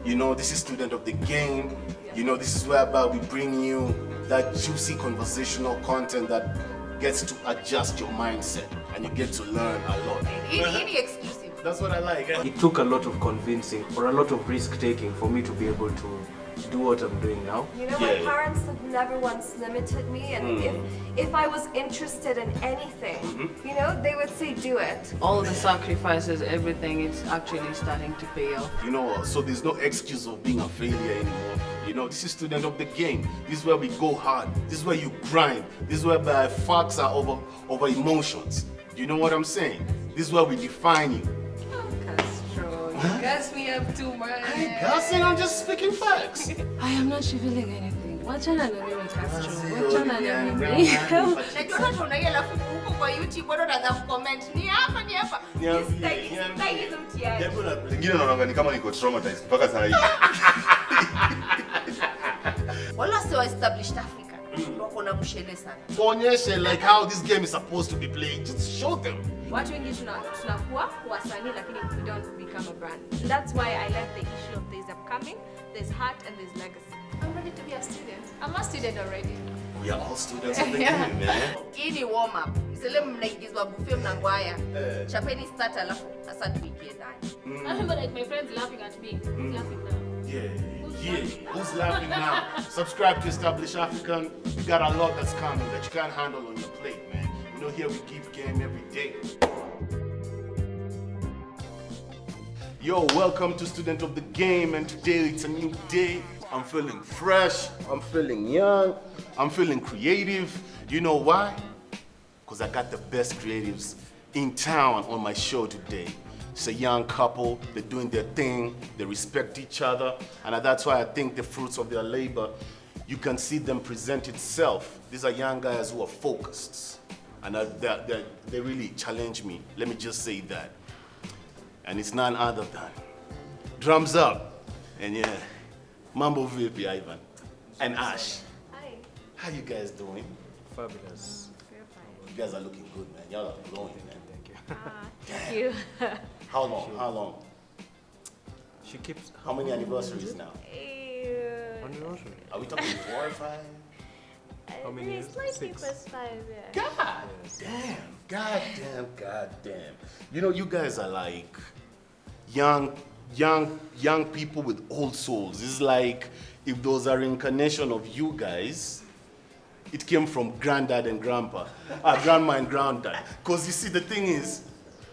You know, this is Student of the Game. You know, this is whereby we bring you that juicy conversational content that gets to adjust your mindset and you get to learn a lot. Any exclusive. That's what I like. It took a lot of convincing or a lot of risk taking for me to be able to do what I'm doing now. You know, my parents have never once limited me, and if I was interested in anything, you know, they would say do it. All the sacrifices, everything, it's actually starting to pay off. You know, so there's no excuse of being a failure anymore. You know, this is Student of the Game. This is where we go hard. This is where you grind. This is where the facts are over emotions. You know what I'm saying? This is where we define you. You gas me up too much. I ain't gassing, I'm just speaking facts. I am not feeling anything. What channel are you Castro? What channel are you Pengine naona ni kama niko traumatized mpaka saa hii. Wala sio established Africa. Onyeshe like how this game is supposed to be played. Just show them. Watu wengi tunakuwa wasanii lakini we don't become a brand. That's why I left the issue of there's upcoming, there's heart and there's legacy. I'm ready to be a student. I'm a student already. We are all students of the game, man. Ini warm up. Msele mnaigizwa buffet mnangwaya. Chapeni start alafu asa tuikie ndani. I remember like my friends laughing at me. Who's laughing now? Yeah. Who's laughing now? Subscribe to Established African. We got a lot that's coming that you can't handle on your plate, man. You know, here we give game every day. Yo, welcome to Student of the Game, and today it's a new day. I'm feeling fresh, I'm feeling young, I'm feeling creative. You know why? Because I got the best creatives in town on my show today. It's a young couple, they're doing their thing, they respect each other, and that's why I think the fruits of their labor, you can see them present itself. These are young guys who are focused, and they really challenge me. Let me just say that. And it's none other than Drums Up, and yeah, Mambo VP Ivan, and Ash. Hi. How you guys doing? Fabulous. We're fine. You guys are looking good, man. Y'all are glowing, man. Thank you. Thank you. How long? She keeps. How many anniversaries now? Anniversary. Are we talking 4 or 5? How many years? 6. 5, yeah. God damn. You know, you guys are like young people with old souls. It's like if there was a reincarnation of you guys, it came from granddad and grandpa, grandma and granddad. Because you see, the thing is,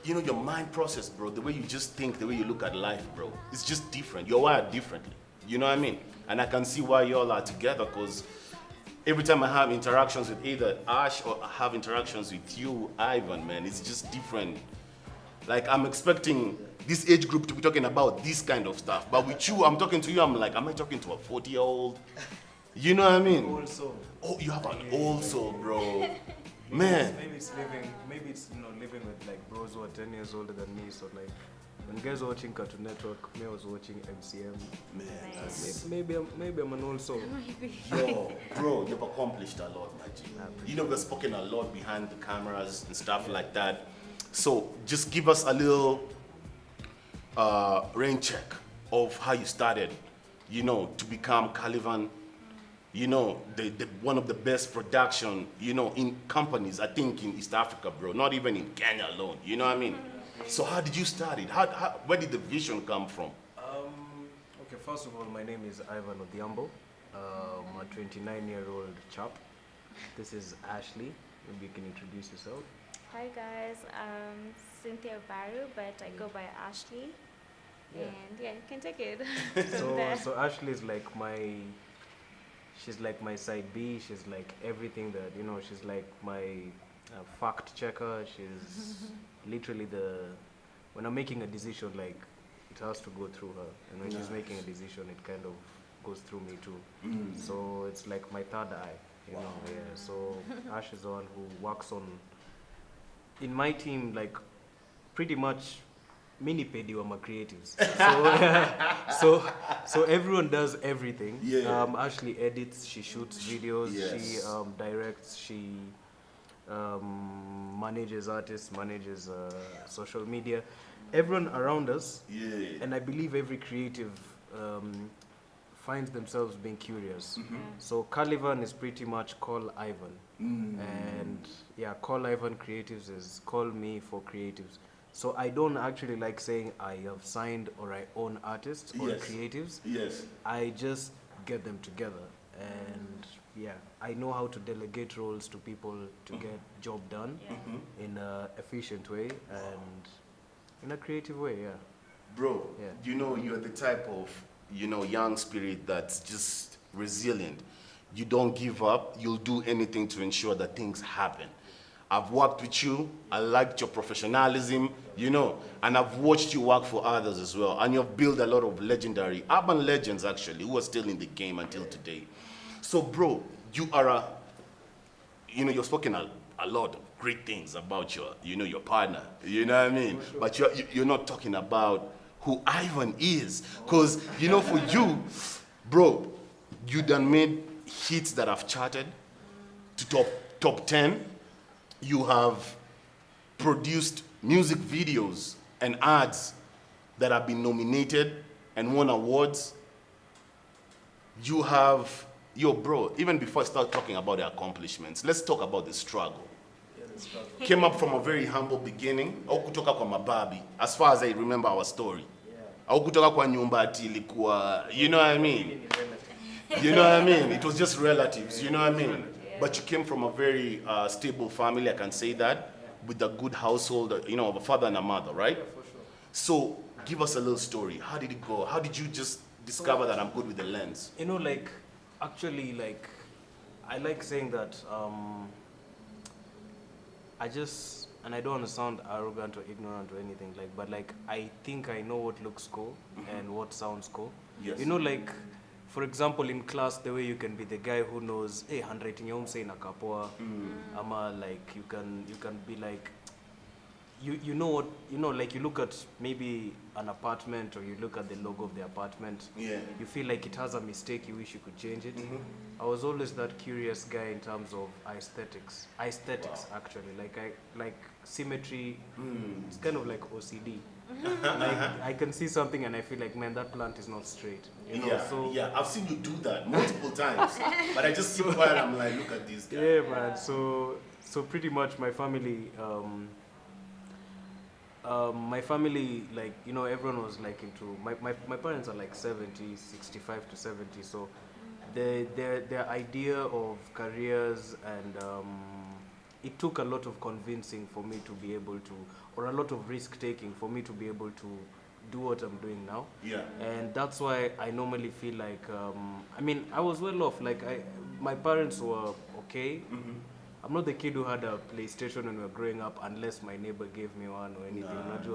you know, your mind process, bro, the way you just think, the way you look at life, bro, it's just different. You're wired differently. You know what I mean? And I can see why y'all are together, because every time I have interactions with either Ash or I have interactions with you, Ivan, man, it's just different. Like, I'm expecting this age group to be talking about this kind of stuff. But with you, I'm talking to you, I'm like, am I talking to a 40-year-old? You know what I mean? Old soul. Oh, you have an old soul, bro. Man. Maybe it's living with like bros who are 10 years older than me. So like, when guys were watching Cartoon Network, me I was watching MCM. Man, that's... Maybe I'm an old soul. Yo, bro, you've accomplished a lot, man. You know, we've spoken a lot behind the cameras and stuff like that. So just give us a little rain check of how you started, you know, to become Calivan. You know, the one of the best production, you know, in companies, I think in East Africa, bro, not even in Kenya alone, you know what I mean? So how did you start it? Where did the vision come from? Okay, first of all, my name is Ivan Odie. I'm a 29-year-old chap. This is Ashley. Maybe you can introduce yourself. Hi guys, I'm Cynthia Baru, but I go by Ashley. Yeah. And yeah, you can take it. So Ashley is like she's like my side B. She's like everything that, you know, she's like my fact checker. She's literally when I'm making a decision, like, it has to go through her. And when she's making a decision, it kind of goes through me too. So it's like my third eye, you know, yeah. So Ash is the one who works on, in my team, like, pretty much mini pedi were my creatives. So everyone does everything. Yeah. Ashley edits, she shoots videos, Yes. she directs, she manages artists, manages social media. Everyone around us, Yeah. and I believe every creative finds themselves being curious. So Call Ivan is pretty much Call Ivan. And yeah, Call Ivan Creatives is Call Me for Creatives. So I don't actually like saying I have signed or I own artists or creatives. Yes. I just get them together. And yeah, I know how to delegate roles to people to get job done in an efficient way and in a creative way, yeah. Bro, Yeah. you know, you're the type of, you know, young spirit that's just resilient. You don't give up. You'll do anything to ensure that things happen. I've worked with you. I liked your professionalism, you know, and I've watched you work for others as well. And you've built a lot of legendary, urban legends actually, who are still in the game until today. So, bro, you are you've spoken a lot of great things about your partner, you know what I mean? Sure. But you're not talking about who Ivan is. Because, for you, bro, you done made hits that have charted to top 10. You have produced music videos and ads that have been nominated and won awards. You have, bro, even before I start talking about the accomplishments, let's talk about the struggle. Came up from a very humble beginning. Au kutoka kwa mababi, as far as I remember our story. Au kutoka kwa nyumba ati ilikuwa, you know what I mean? You know what I mean? It was just relatives, you know what I mean? But you came from a very stable family, I can say that, with a good household, of a father and a mother, right? Yeah, for sure. So, give us a little story. How did it go? How did you just discover that I'm good with the lens? Actually, I like saying that and I don't want to sound arrogant or ignorant or anything, but I think I know what looks cool and what sounds cool. Yes. For example, in class, the way you can be the guy who knows, hey, handwriting your say na kapoa, ama you can be like, you know what, you look at maybe an apartment or you look at the logo of the apartment. Yeah. You feel like it has a mistake, you wish you could change it. I was always that curious guy in terms of aesthetics. Aesthetics, wow. Actually, like symmetry. It's kind of like OCD. I can see something and I feel like, man, that plant is not straight. Yeah, I've seen you do that multiple times. But I just keep quiet. I'm like, look at this guy. Yeah, man. So pretty much my family, everyone was into my parents are 70, 65 to 70. So their idea of careers and it took a lot of convincing for me to be able to, or a lot of risk taking for me to be able to do what I'm doing now. Yeah. And that's why I normally feel like, I was well off. My parents were okay. I'm not the kid who had a PlayStation when we were growing up, unless my neighbor gave me one or anything. Nice.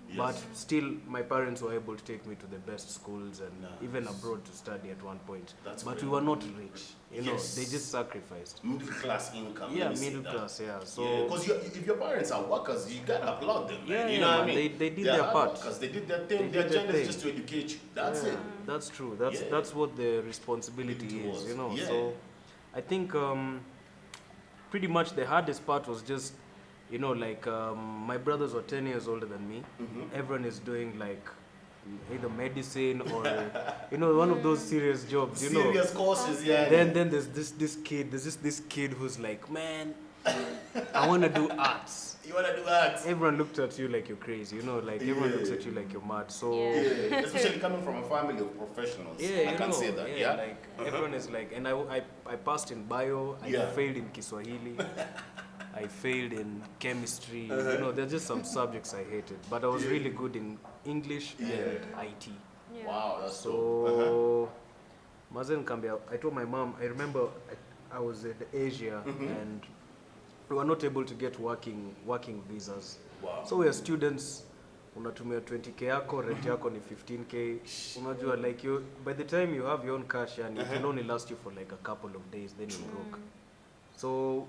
Yes. But still, my parents were able to take me to the best schools and even abroad to study at one point. But we were not rich. They just sacrificed. Middle class income. Yeah, middle class. Yeah. So because if your parents are workers, you gotta applaud them. Yeah, you know what I mean? They did their part. Workers. They did their thing. Their agenda is just to educate you. That's it. That's true. That's what the responsibility is. Yeah. So I think pretty much the hardest part was just. My brothers were 10 years older than me. Everyone is doing either medicine or, one of those serious jobs, Serious courses, yeah. Then there's this kid who's like, man, I want to do arts. You want to do arts? Everyone looked at you like you're crazy, everyone looks at you like you're mad. So especially coming from a family of professionals. I can say that. Yeah. Everyone is and I passed in bio, I failed in Kiswahili. I failed in chemistry. There's just some subjects I hated. But I was really good in English and IT. Yeah. Wow, that's so. Mazen Kambia, I told my mom, I remember I was in Asia and we were not able to get working visas. Wow. So we are students, unatumia 20k yako, rent yako ni 15k. Unajua, by the time you have your own cash, and it will only last you for a couple of days, then you're broke. So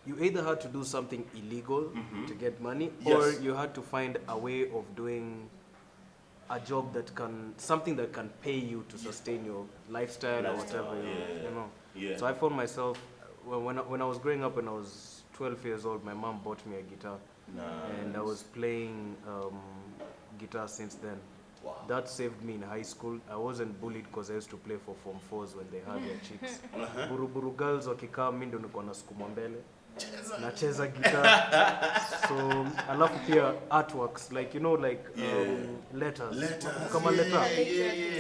you either had to do something illegal to get money, or you had to find a way of doing a job something that can pay you to sustain your lifestyle or whatever. Yeah. So I found myself, when I was growing up, when I was 12 years old, my mom bought me a guitar. Nice. And I was playing guitar since then. That saved me in high school. I wasn't bullied because I used to play for Form 4s when they had their chicks. Buruburu girls wakikaa mimi ndo nilikuwa nasukuma mbele. Nacheza guitar. So alafu pia artworks like you know like letters. Kama letter.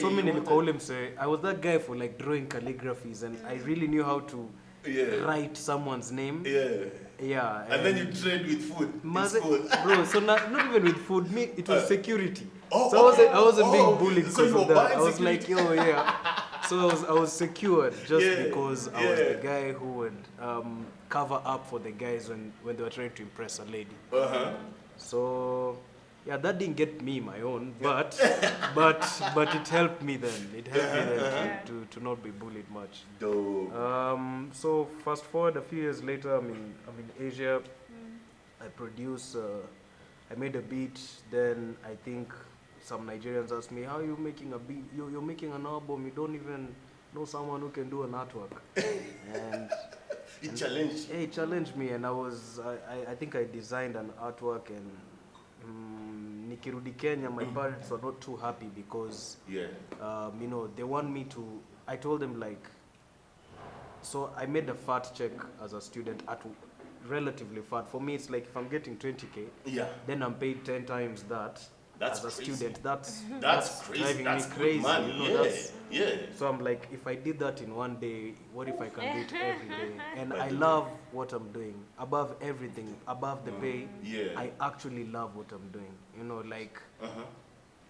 So mimi nilikuwa ule mse. I was that guy for like drawing calligraphies and I really knew how to write someone's name. Yeah. And then you trade with food in school. Bro, so not even with food, me it was security. So I wasn't being bullied because of that. I was like, yo, yeah. So I was secured just because I was the guy who would cover up for the guys when they were trying to impress a lady. So yeah, that didn't get me my own, but it helped me then. It helped me then to not be bullied much. Dope. So fast forward a few years later, I'm in Asia. I produce. I made a beat. Then I think some Nigerians asked me, "How are you making a beat? You're making an album. You don't even know someone who can do an artwork." And it challenged. Yeah, it challenged me, and I think I designed an artwork and. Nikirudi Kenya, my parents were not too happy because, you know, they want me to. I told them like, so I made a fat check as a student at relatively fat. For me, it's like if I'm getting 20K, then I'm paid 10 times that. That's as a crazy. student, that's crazy. driving That's me crazy. money. You know, Yeah. So I'm like, if I did that in one day, what if I can do it every day? And I love what I'm doing. Above everything, above the pay, I actually love what I'm doing. You know, like,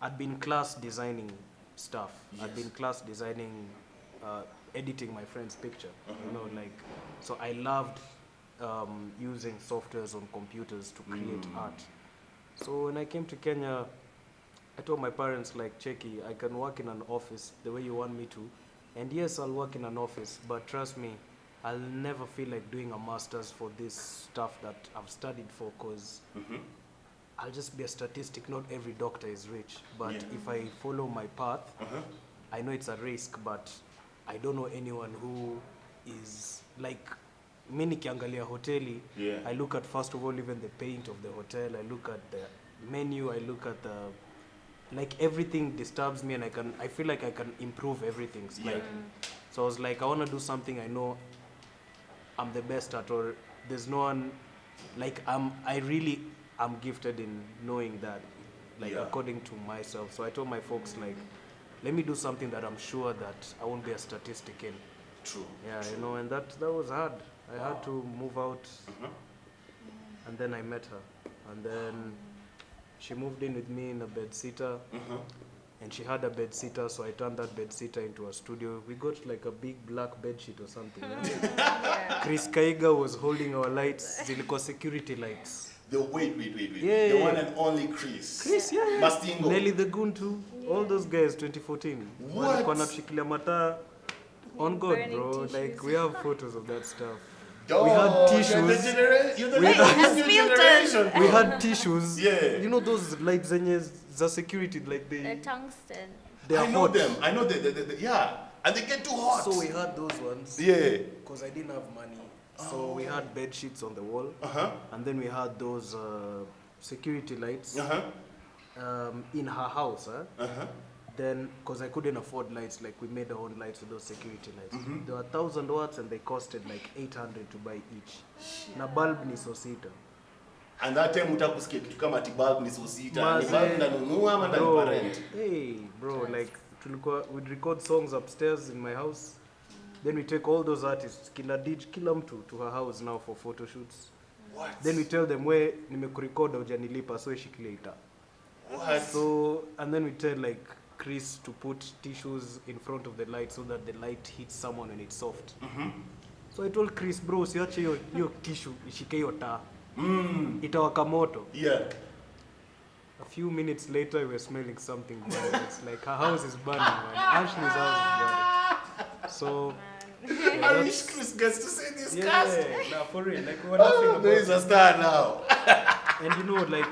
I'd been class designing stuff. I'd been class designing, editing my friend's picture. You know, like, so I loved using softwares on computers to create art. So when I came to Kenya, I told my parents, like, Cheki, I can work in an office the way you want me to. And yes, I'll work in an office, but trust me, I'll never feel like doing a master's for this stuff that I've studied for, because I'll just be a statistic. Not every doctor is rich. But if I follow my path, I know it's a risk, but I don't know anyone who is like, mimi nikiangalia hoteli, I look at first of all even the paint of the hotel, I look at the menu, I look at the, like, everything disturbs me, and I feel like I can improve everything. Like, so I was like, I want to do something I know I'm the best at, or there's no one, like, I'm gifted in knowing that, like, according to myself. So I told my folks, like, let me do something that I'm sure that I won't be a statistic in. True. Yeah, you know, and that was hard. I had to move out, and then I met her, and then she moved in with me in a bed-sitter, and she had a bed-sitter, so I turned that bed-sitter into a studio. We got like a big black bed sheet or something. Chris Kaiga was holding our lights, zilikuwa security lights. Wait. Yeah, the one and only Chris. Yeah. Mastingo. Nelly the Goon too. All those guys, 2014. What? Walikuwa natushikilia mataa. On God, Burning bro. tissues. Like, we have photos of that stuff. Oh, we had tissues. You're the new generation. We had tissues. Yeah. You know those like zenye za security, like The tungsten. they are I know hot. them. I know the and they get too hot. So we had those ones. Yeah. Because I didn't have money. So we had bed sheets on the wall. And then we had those security lights in her house. Then, because I couldn't afford lights, like we made our own lights with those security lights. They were 1,000 watts and they costed like 800 to buy each. Na bulb ni so sita. And that time utakusikia kitu kama bulb ni so sita. Ni bulb ndanunua ama ndalipa rent. Hey, bro, like we'd record songs upstairs in my house. Then we take all those artists, kila mtu to her house now for photo shoots. What? Then we tell them, where nimekurecord hujanilipa, so shikilia ita. What? So, and then we tell like Chris to put tissues in front of the light so that the light hits someone when it's soft. So I told Chris, bro, siache hiyo tissue ishike hiyo taa. Itawaka moto. Yeah. A few minutes later, we were smelling something burning. It's like her house is burning, man. Ashley's house is burning. So, I wish Chris gets to say this cast. nah, for real. Like, we were laughing about There is a star now. And you know, like,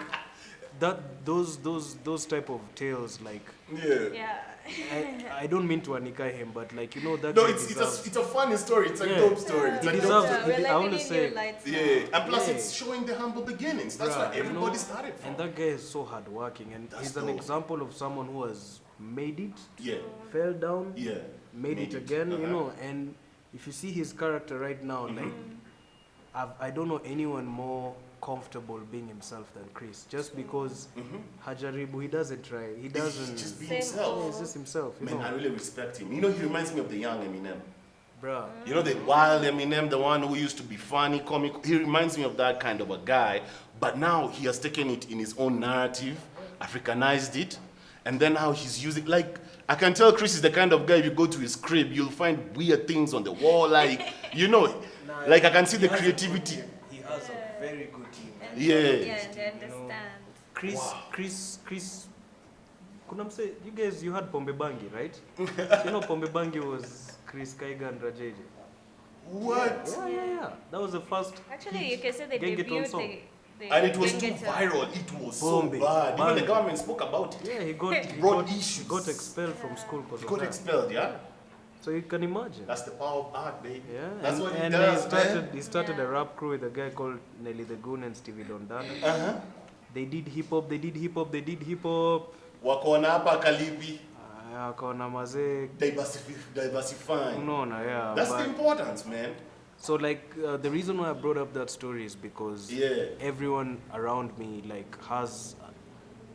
those type of tales, like, Yeah. I don't mean to anika him, but like you know that. No, guy it's deserves- a funny story. It's a Yeah. dope story. It's He a dope deserves story. it. We're I letting want to in say, new lights now. Yeah, and plus Yeah. it's showing the humble beginnings. That's bruh, what you everybody know, started from. and that guy is so hardworking, and That's he's an dope. example of someone who has made it, Yeah, fell down, yeah. made it again, you Uh-huh. know. And if you see his character right now, like I don't know anyone more comfortable being himself than Chris, just because Hajaribu, he doesn't try, he doesn't. Just be Same himself. Yeah, he's just himself, you Man, I know, really respect him. You know, he reminds me of the young Eminem. bruh. You know, the wild Eminem, the one who used to be funny, comic. He reminds me of that kind of a guy. But now he has taken it in his own narrative, Africanized it, and then how he's using. Like, I can tell Chris is the kind of guy. If you go to his crib, you'll find weird things on the wall. Like, you know, like I can see the creativity. He has a very good team. Yeah. Yeah, they understand. Chris, kuna mse, you had Pombe Bangi, right? You know Pombe Bangi was Chris Kaiga and Rajeje. What? Yeah. That was the first. Actually, you can say they Gengeton debuted song. the And it was too Gengeton. viral. It was so Bombe. bad. Even Bombe. the government spoke about it. Yeah, he Brought got issues. got expelled from school because He of got that. expelled, yeah? So you can imagine. That's the power of art, baby. Yeah, That's and, what he and does, he started a rap crew with a guy called Nelly the Goon and Stevie Dondana. Uh-huh. They did hip hop. Wakaona hapa Kalibi, Akaona mazee, diversifying. unaona, yeah. That's but- the importance, man. So like the reason why I brought up that story is because Yeah. everyone around me like has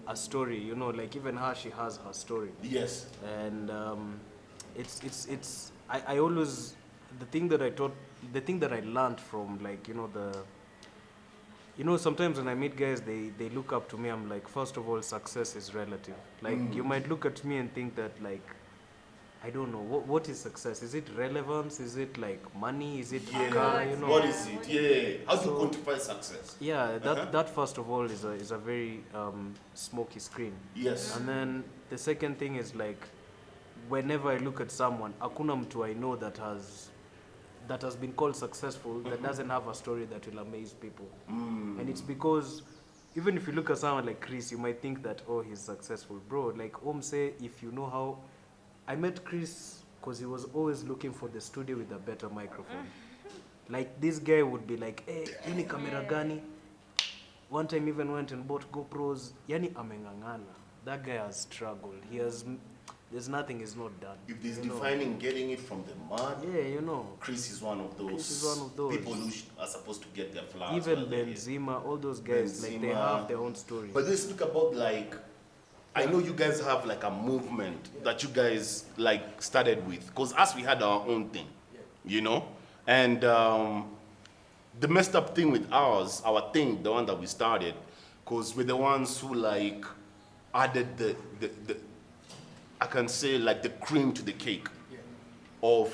a story, you know, like even her, she has her story. Yes. And I always, the thing that I learned from, like, sometimes when I meet guys, they look up to me. I'm like, first of all, success is relative. Like, you might look at me and think that, like, I don't know, what is success? Is it relevance? Is it like money? Is it a car? You know? What is it? Yeah. How do you quantify success? Yeah, that first of all is a very smoky screen. Yes. And then the second thing is like, whenever I look at someone, hakuna mtu I know that has been called successful that doesn't have a story that will amaze people. And it's because even if you look at someone like Chris, you might think that, oh, he's successful. Bro, like say, if you know how, I met Chris because he was always looking for the studio with a better microphone. Like this guy would be like, hey, yuni camera gani? One time even went and bought GoPros. Yani amengangana. That guy has struggled. There's nothing he's not done. If there's you know? defining getting it from the mud, Yeah, you know. Chris is one of those. Chris is one of those. People who are supposed to get their flowers. Even while they're here. Benzema, all those guys, like they Benzema. have their own story. But they speak about like, I know you guys have like a movement that you guys like started with, because us we had our own thing, you know, and the messed up thing with ours, our thing, the one that we started, because we're the ones who like added the I can say like the cream to the cake of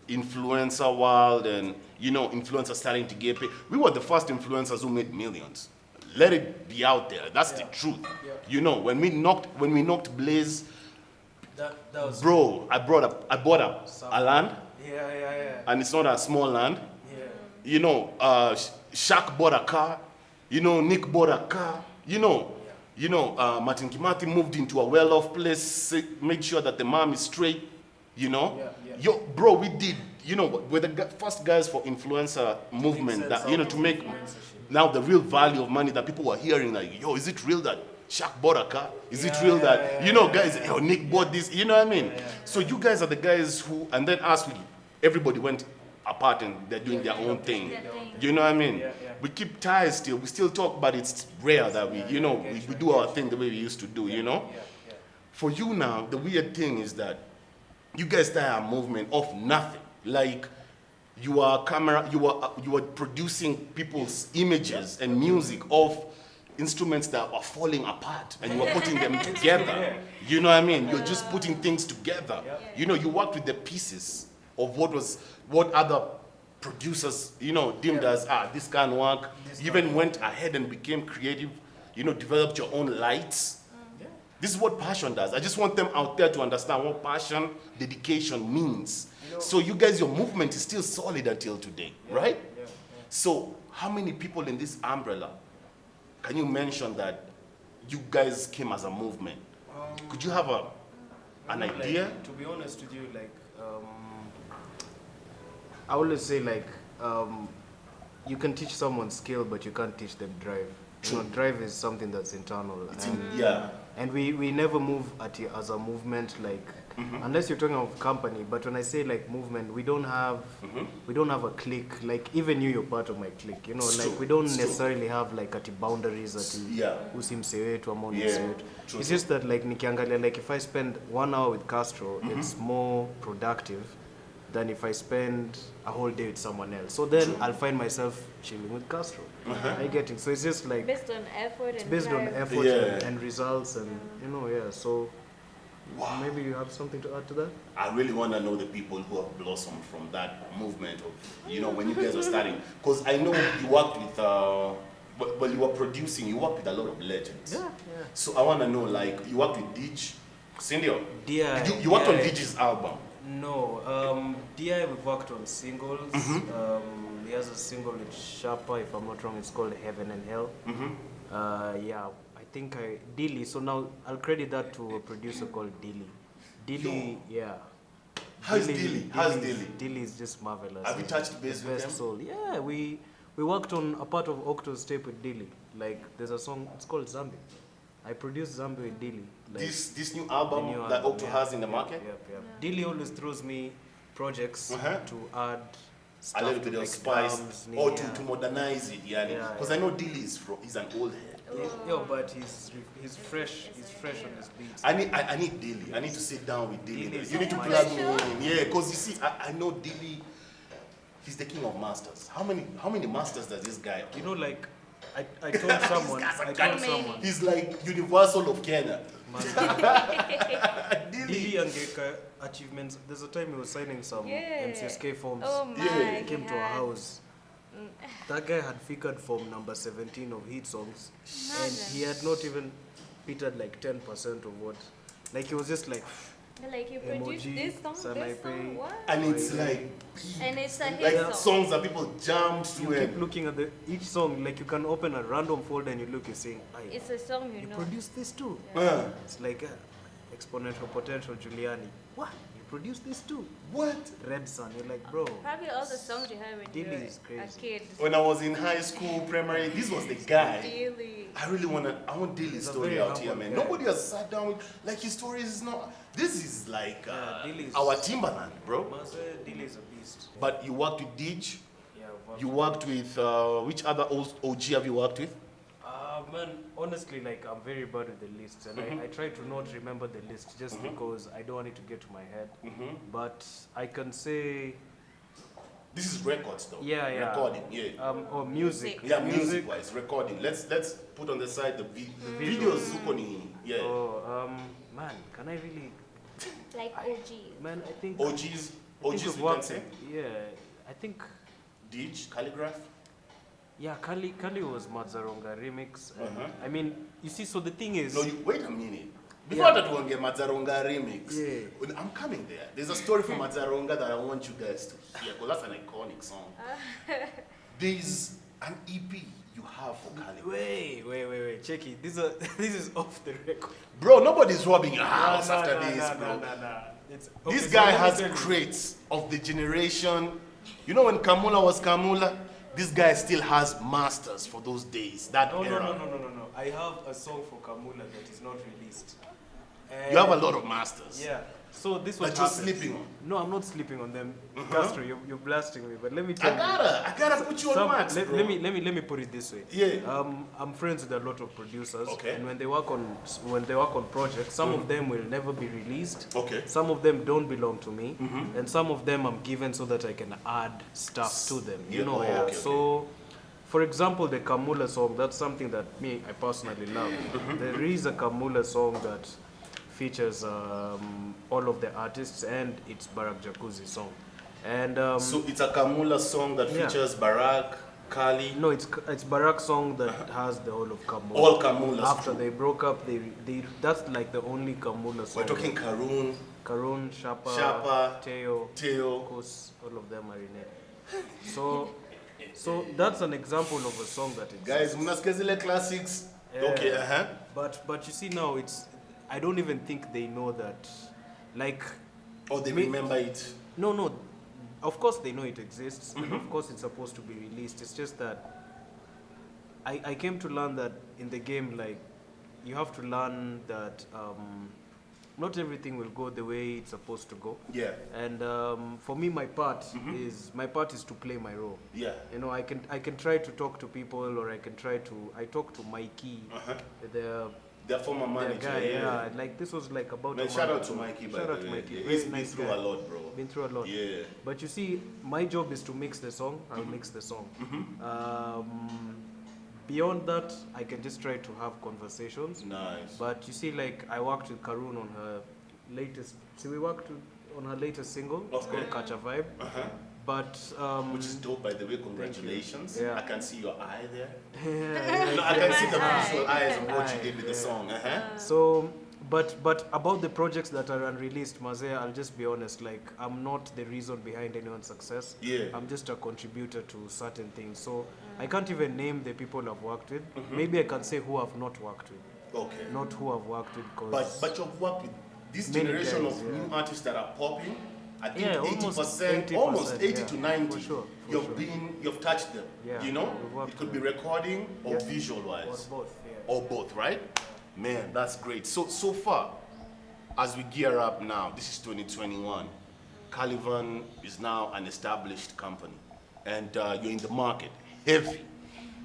influencer world, and influencers starting to get paid. We were the first influencers who made millions. Let it be out there. That's the truth. When we knocked Blaze, that was bro, I bought a land, yeah. and it's not a small land. Yeah. Shaq bought a car. Nick bought a car. Martin Kimati moved into a well-off place, made sure that the mom is straight. Yo, bro, we did. We're the first guys for influencer movement that to make now the real value of money that people were hearing. Like, yo, is it real that Shaq bought a car? Is it real that guys? Yo, Nick bought this. You know what I mean? So you guys are the guys who, and then everybody went apart and they're doing their own thing. You know what I mean? We keep ties still. We still talk, but it's rare that we do our thing the way we used to do. For you now, the weird thing is that you guys start a movement of nothing. Like you are producing people's images and music of instruments that are falling apart, and you are putting them together. You know what I mean? You're just putting things together. You worked with the pieces of what other producers, deemed as, this can't work. You even went ahead and became creative, developed your own lights. This is what passion does. I just want them out there to understand what passion, dedication means. So you guys, your movement is still solid until today, right? So how many people in this umbrella can you mention that you guys came as a movement? Could you have an Like, idea? to be honest with you, I always say you can teach someone skill, but you can't teach them drive. You know, drive is something that's internal. And we never move as a movement, unless you're talking of company. But when I say movement, we don't have a clique. Like even you're part of my clique. You know, we don't necessarily have boundaries usimse wetu ama unimse wetu. It's just that nikiangalia if I spend 1 hour with Castro, it's more productive than if I spend a whole day with someone else. So then I'll find myself chilling with Castro. Are you getting? So it's just based on effort and based on drive. effort and results and so maybe you have something to add to that? I really want to know the people who have blossomed from that movement of, when you guys were starting. Because I know you worked with, well, you were producing, you worked with a lot of legends. Yeah. So I want to know, you worked with Dij, Cindy? DI. You worked on Dij's album? No, DI we've worked on singles. He has a single with Sharpa, if I'm not wrong, it's called Heaven and Hell. I think Dilly, so now I'll credit that to a producer called Dilly. Dilly, yeah. How's Dilly? Dilly is just marvelous. Have you touched base with him? Soul. Yeah, we worked on a part of Octo's tape with Dilly. There's a song, it's called Zambi. I produced Zambi with Dilly. This new album that Octo has in the market? Yep. Dilly always throws me projects to add stuff, a little bit of spice, drums, or to modernize it, because I know Dilly he's an old head. But he's fresh. He's fresh on his beats. I need Dilly. I need to sit down with Dilly. Dilly You need to plug me in, because you see, I know Dilly. He's the king of masters. How many masters does this guy own? You know, I told someone. He's like Universal of Kenya. Dilly and Geka achievements. There's a time he was signing some MCSK forms. Oh my He came to our house. That guy had figured form number 17 of hit songs, and he had not even pitted 10% of what. He was just you produced this song, what? And it's And it's a hit song. songs that people jump to. You keep looking at each song, you can open a random folder and you look, you're saying, it's a song you know. produced this too. It's exponential potential Giuliani. What? You produced this too? What? Red Sun. You're like, bro. Probably all the songs you heard when you Dilly were is crazy. a kid. When I was in high school, primary, this was the guy. Dilly. I want Dilly's story out here, man. guy. Nobody has sat down with, his story is not, this is Dilly's- our Timberland, bro. Dilly is a beast. But you worked with Dij, Yeah, you worked with, which other OG have you worked with? Man, honestly, I'm very bad with the lists, and I try to not remember the list just because I don't want it to get to my head. But I can say, This is records though. Yeah. Recording, yeah. Or music. Yeah, music-wise, recording. Let's put on the side the videos. Yeah. Oh, man, can I really? OG. Man, I think OGs, I think we we've can worked say. with- Yeah, I think. Dij, Calligraph. Yeah, Kali was Mazzaronga remix. I mean, you see, so the thing is. No, wait a minute. Before that one get Mazzaronga remix. Yeah. I'm coming there. There's a story from Mazzaronga that I want you guys to hear, because that's an iconic song. There's an EP you have for Calligraph. Wait, check it. This is off the record. Bro, nobody's robbing your house after this, bro. No. This guy has crates of the generation. You know when Kamula was Kamula? This guy still has masters for those days, that era. No. I have a song for Kamula that is not released. You have a lot of masters. Yeah. So this was That you're sleeping on. No, I'm not sleeping on them. Castro, you're blasting me. But let me tell you. I gotta put you on wax, bro. Let me put it this way. Yeah. I'm friends with a lot of producers. Okay. And when they work on projects, some of them will never be released. Okay. Some of them don't belong to me, and some of them I'm given so that I can add stuff to them. Okay. So, for example, the Kamula song, that's something that I personally love. There is a Kamula song that features all of the artists, and it's Barack Jacuzzi's song. And so it's a Kamula song that features Barack, Kali. No, it's Barack's song that has the whole of Kamula. All Kamulas. After they broke up, they that's the only Kamula song. We're talking Karun, Shapa, Teo, of course, all of them are in it. So that's an example of a song that exists. Guys, Munaskezile classics. Yeah. Okay, But you see now, I don't even think they know that Like, Or they remember it. no. Of course they know it exists, and of course it's supposed to be released. It's just that I came to learn that in the game, like, you have to learn that not everything will go the way it's supposed to go. Yeah. And for me, my part is to play my role. Yeah. You know, I can try to talk to people, or I talk to Mikey, Their former the manager. guy, yeah. Like, this was like about Man, a shout month out to ago. Mikey, by Shout the out to way. Mikey. Yeah, Very he's been nice through guy. a lot, bro. Been through a lot. Yeah. But you see, my job is to mix the song. I'll mix the song. Beyond that, I can just try to have conversations. Nice. But you see, like, I worked with Karun on her latest. See, we worked on her latest single. It's Okay. called Catch a Vibe. But Which is dope, by the way. Congratulations. Yeah. I can see your eye there. yeah, No, I can see the visual eyes of what you did with the song. So, but about the projects that are unreleased, Mazea, I'll just be honest. Like, I'm not the reason behind anyone's success. Yeah. I'm just a contributor to certain things. So I can't even name the people I've worked with. Maybe I can say who I've not worked with, Okay. not who I've worked with. Cause But you've worked with this Many generation guys, of yeah. new artists that are popping. I think Yeah, 80%, almost almost 80 yeah, to 90. for sure, for you've sure. you've touched them. Yeah, You know, we've worked it could with be recording or Yeah. visual or wise, both. Yeah. or both, right? Man, that's great. So far, as we gear up now, this is 2021. Calivan is now an established company, and you're in the market heavy.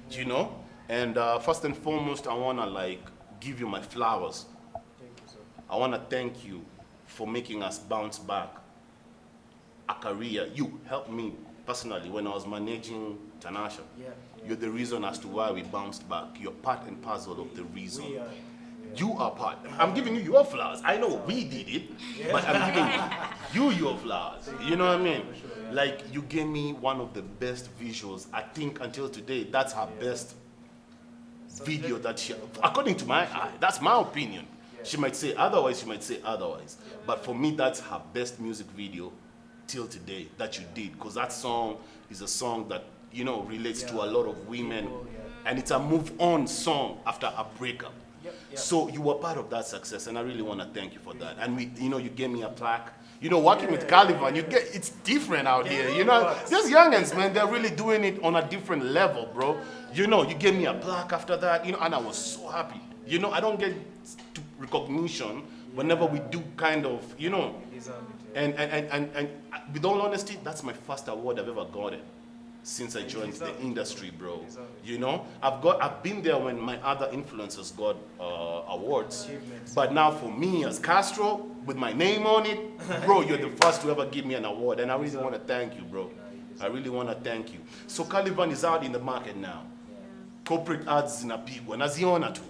You know, and first and foremost, I wanna like give you my flowers. Thank you, sir. I want to thank you for making us bounce back a career. You helped me personally when I was managing Tanasha. Yeah. You're the reason as to why we bounced back. You're part and parcel of the reason. We are. You are part. I'm giving you your flowers. I know we did it, but I'm giving you your flowers. You know what I mean? Like, you gave me one of the best visuals. I think until today, that's her best video that she, according to my eye, that's my opinion. She might say otherwise, But for me, that's her best music video till today that you did. Because that song is a song that, you know, relates to a lot of women. And it's a move on song after a breakup. So you were part of that success, and I really want to thank you for that. And you gave me a plaque. You know, working with Calivan, it's different out here. You know, these youngins, man, they're really doing it on a different level, bro. You know, you gave me a plaque after that, you know, and I was so happy. You know, I don't get recognition whenever we do kind of, you know, and with all honesty, that's my first award I've ever gotten since I joined the industry, bro. You know, I've been there when my other influencers got awards, but now for me as Castro with my name on it, bro, you're the first to ever give me an award, and I really want to thank you, bro. I really want to thank you. So Calivan is out in the market now. Corporate ads zinapigwa naziona tu.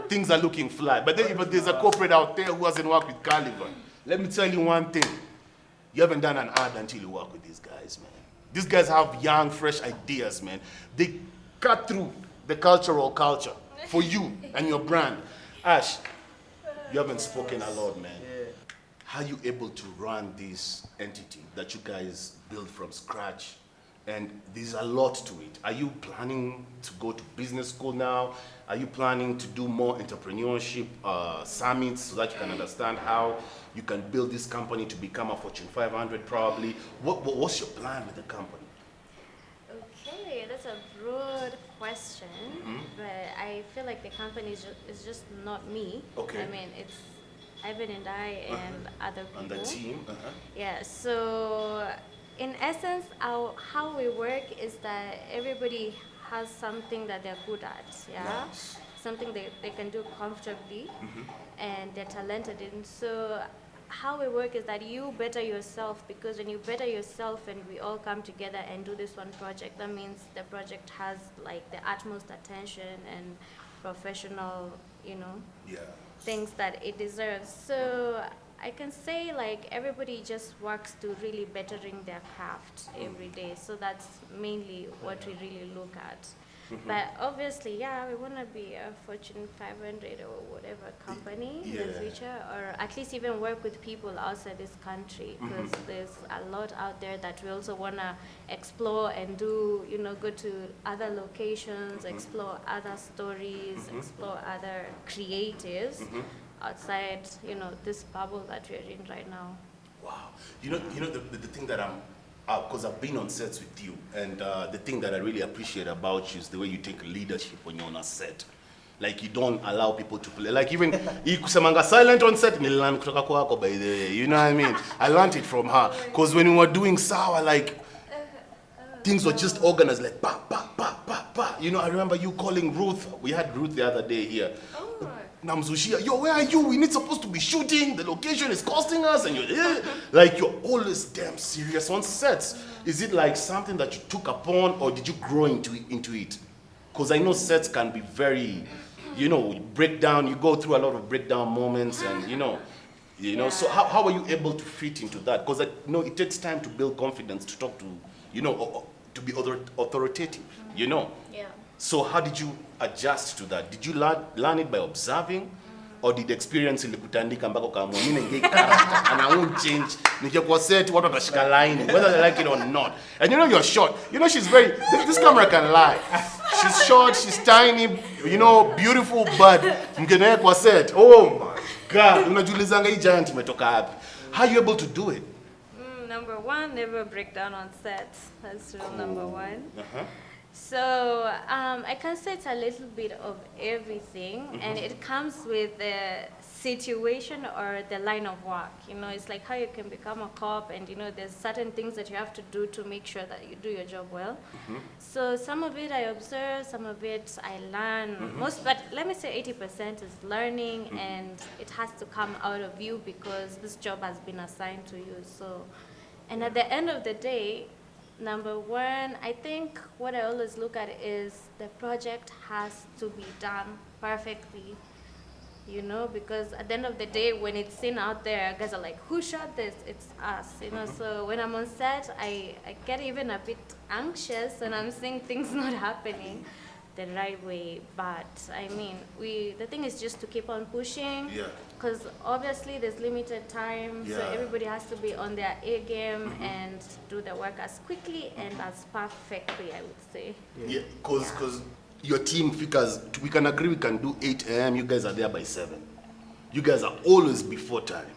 Things are looking fly, but there's a corporate out there who hasn't worked with Calivan. Let me tell you one thing: you haven't done an ad until you work with these guys, man. These guys have young, fresh ideas, man. They cut through the cultural culture for you and your brand. Ash, you haven't spoken a lot, man. How are you able to run this entity that you guys built from scratch? And there's a lot to it. Are you planning to go to business school now? Are you planning to do more entrepreneurship summits so that you can understand how you can build this company to become a Fortune 500 probably? What's your plan with the company? Okay, that's a broad question, but I feel like the company is just not me. Okay. I mean, it's Ivan and I and other people. And the team? Yeah, so in essence, how we work is that everybody has something that they're good at, yeah? Nice. Something they can do comfortably and they're talented in. So how we work is that you better yourself, because when you better yourself and we all come together and do this one project, that means the project has like the utmost attention and professional, you know, things that it deserves. So I can say like everybody just works to really bettering their craft every day. So that's mainly what we really look at. But obviously, yeah, we want to be a Fortune 500 or whatever company in the future, or at least even work with people outside this country, because there's a lot out there that we also want to explore and do, you know, go to other locations, explore other stories, explore other creatives. outside, this bubble that we're in right now. Wow. The thing that I'm, because I've been on sets with you, and the thing that I really appreciate about you is the way you take leadership when you're on a set. Like, you don't allow people to play. Like, even kusemanga silent on set, nililearn kutoka kwako, by the way. You know what I mean? I learned it from her. Because when we were doing Sawa, like, things were just organized, like, pa, pa, pa, pa, pa. I remember you calling Ruth. We had Ruth the other day here. Namzushia, yo, where are you? We need supposed to be shooting. The location is costing us. And you're always damn serious on sets. Is it like something that you took upon, or did you grow into it? Because I know sets can be very, breakdown. You go through a lot of breakdown moments, and So how are you able to fit into that? Because I know it takes time to build confidence, to talk to, to be authoritative. Yeah. So how did you adjust to that? Did you learn it by observing, or did experience ilikutandika mpaka ukaamua mimi ninge character and I won't change? Nikikuwa set watu watashika line whether they like it or not. And you're short. She's very, this camera can lie. She's short, she's tiny, beautiful, but mkene kwa set. Oh my God. Unajulizanga hii giant imetoka wapi? How are you able to do it? Number one, never break down on set. That's rule number one. So I can say it's a little bit of everything, and it comes with the situation or the line of work. It's like how you can become a cop, and there's certain things that you have to do to make sure that you do your job well. So some of it I observe, some of it I learn. But let me say 80% is learning, and it has to come out of you because this job has been assigned to you. So, and at the end of the day, number one, I think what I always look at is the project has to be done perfectly, because at the end of the day, when it's seen out there, guys are like, who shot this? It's us, So when I'm on set, I get even a bit anxious when I'm seeing things not happening the right way. But I mean, the thing is just to keep on pushing. Yeah. Because obviously there's limited time, so everybody has to be on their A game and do the work as quickly and as perfectly, I would say. Yeah, because your team figures, we can agree we can do 8 a.m., you guys are there by 7. You guys are always before time.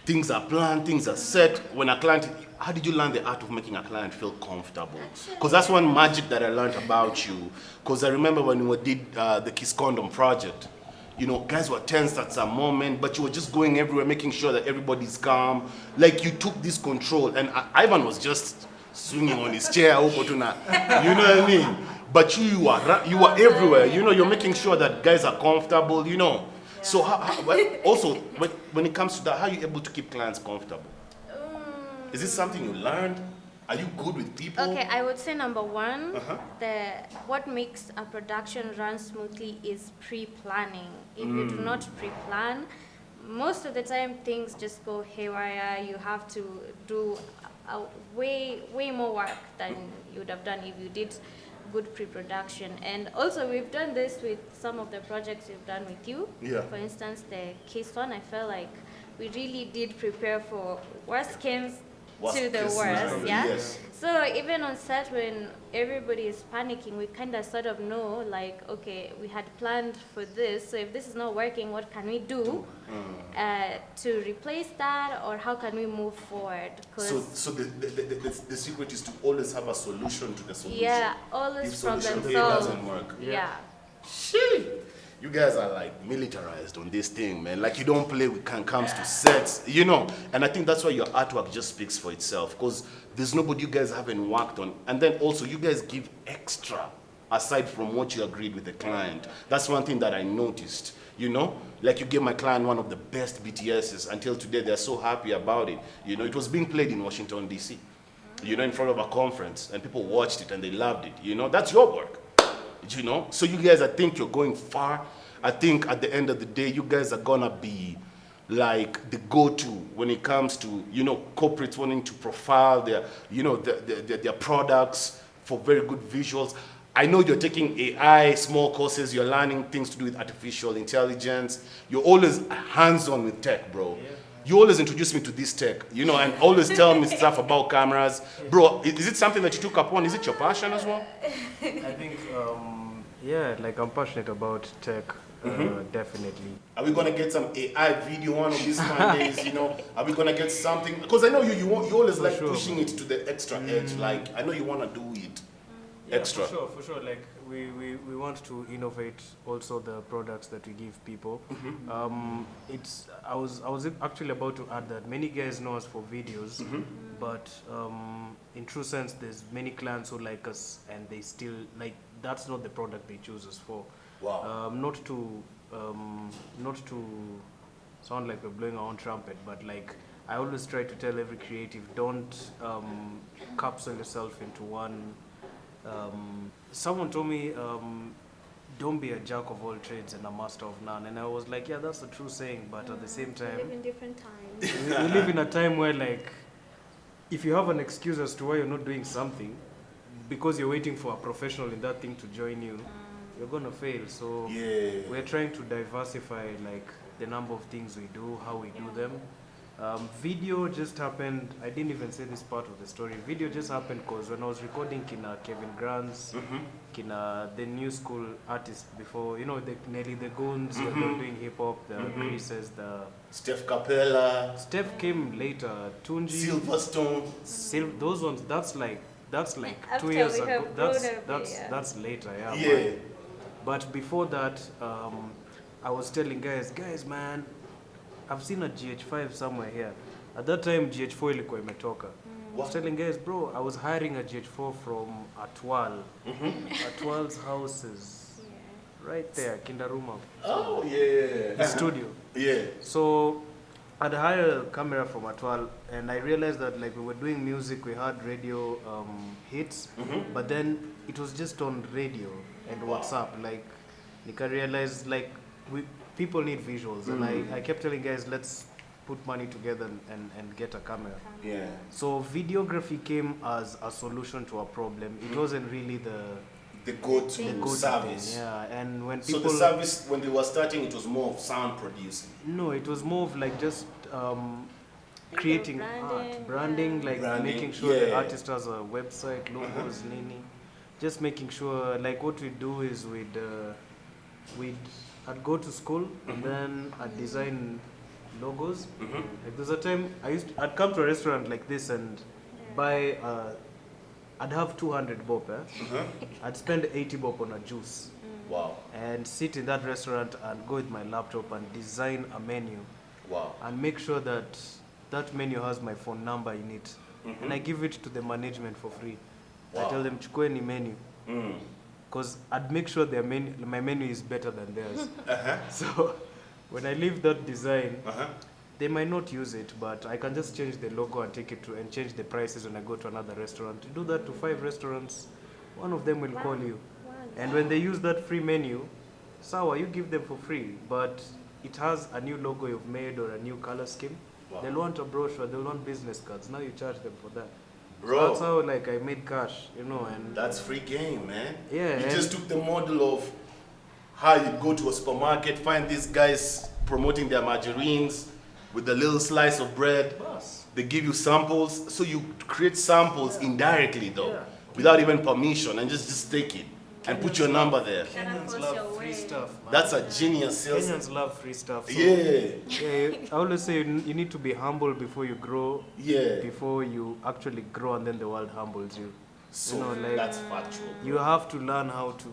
Things are planned, things are set. When a client, how did you learn the art of making a client feel comfortable? Because that's one magic that I learned about you. Because I remember when we did the Kiss Condom project, guys were tense at some moment, but you were just going everywhere, making sure that everybody's calm. Like, you took this control, and Ivan was just swinging on his chair. You know what I mean? But you were everywhere. You're making sure that guys are comfortable. So also, when it comes to that, how are you able to keep clients comfortable? Is this something you learned? Are you good with people? Okay, I would say number one, what makes a production run smoothly is pre-planning. If you do not pre-plan, most of the time things just go haywire. You have to do way more work than you would have done if you did good pre-production. And also we've done this with some of the projects we've done with you. Yeah. For instance, the Kiss one, I felt like we really did prepare for worst case to the worst, yeah? Yes. So even on set, when everybody is panicking, we kind of sort of know, like, okay, we had planned for this, so if this is not working, what can we do to replace that, or how can we move forward? So the secret is to always have a solution to the solution. Yeah, always if problem solution A solve. doesn't work. Yeah. Shit. You guys are like militarized on this thing, man. Like, you don't play when it comes to sets, And I think that's why your artwork just speaks for itself, because there's nobody you guys haven't worked on. And then also, you guys give extra aside from what you agreed with the client. That's one thing that I noticed, Like, you gave my client one of the best BTSs. Until today, they're so happy about it. It was being played in Washington, D.C., in front of a conference, and people watched it and they loved it. That's your work. So you guys, I think you're going far. I think at the end of the day, you guys are gonna be like the go-to when it comes to, corporates wanting to profile their, their products for very good visuals. I know you're taking AI, small courses, you're learning things to do with artificial intelligence. You're always hands-on with tech, bro. Yeah. You always introduce me to this tech, and always tell me stuff about cameras. Bro, is it something that you took upon? Is it your passion as well? I think, yeah, like, I'm passionate about tech. definitely. Are we gonna get some AI video one of these fun days? You know, are we gonna get something? Because I know you always like sure, pushing it to the extra edge. Like I know you wanna do it extra. For sure. Like we want to innovate also the products that we give people. I was actually about to add that many guys know us for videos, but in true sense, there's many clients who like us and they still like that's not the product they choose us for. Wow. Not to sound like we're blowing our own trumpet, but like I always try to tell every creative, don't capsule yourself into one. Someone told me, don't be a jack of all trades and a master of none. And I was like, yeah, that's a true saying, but at the same time, We live in different times. we live in a time where like, if you have an excuse as to why you're not doing something, because you're waiting for a professional in that thing to join you, you're gonna fail. So we're trying to diversify like the number of things we do, how we do them. Video just happened. I didn't even say this part of the story. Video just happened because when I was recording Kina Kevin Grants, Kina the new school artists before, you know, the Nelly the Goons, they're doing hip hop, the Greases, the Steph Capella, Steph came later, Tunji, Silverstone. those ones. That's like After 2 years we ago. have grown a bit, That's later, yeah. Yeah. But before that, I was telling guys, man, I've seen a GH5 somewhere here. At that time, GH4 ilikuwa imetoka. I was telling guys, bro, I was hiring a GH4 from Atwal. Atwal's houses. Right there, Kindaruma. Oh, yeah. The studio. Yeah. So I'd hire a camera from Atwal, and I realized that like we were doing music, we had radio hits, but then it was just on radio and WhatsApp. Like, I realized like people need visuals, and I kept telling guys, let's put money together and get a camera. Yeah. So videography came as a solution to a problem. It wasn't really the go-to service. yeah, and when So people the service, when they were starting, it was more of sound producing. no, it was more of like just creating branding, like making sure the artist has a website, logos, nini. Just making sure, like what we do is I'd go to school and then I'd design logos. Like there's a time I'd come to a restaurant like this and buy I'd have 200 bob. I'd spend 80 bob on a juice. Wow. And sit in that restaurant and go with my laptop and design a menu. Wow. And make sure that that menu has my phone number in it. And I give it to the management for free. Wow. I tell them, chukue ni menu. Because I'd make sure my menu is better than theirs. So when I leave that design, they might not use it, but I can just change the logo and take it to and change the prices when I go to another restaurant. To do that to 5 restaurants, one of them will call you. And when they use that free menu, sawa, you give them for free, but it has a new logo you've made or a new color scheme. Wow. They'll want a brochure, they'll want business cards. Now you charge them for that. Bro. So that's how like I made cash, you know, and That's free game, man. Yeah, You and- just took the model of how you go to a supermarket, find these guys promoting their margarines with a little slice of bread. They give you samples, so you create samples indirectly though, without even permission, and just take it and put your number there. Kenyans love free stuff, man. That's a genius sales. Kenyans love free stuff. So Yeah. I always say you need to be humble before you grow. Yeah. Before you actually grow, and then the world humbles you. So You know, like- that's factual. You have to learn how to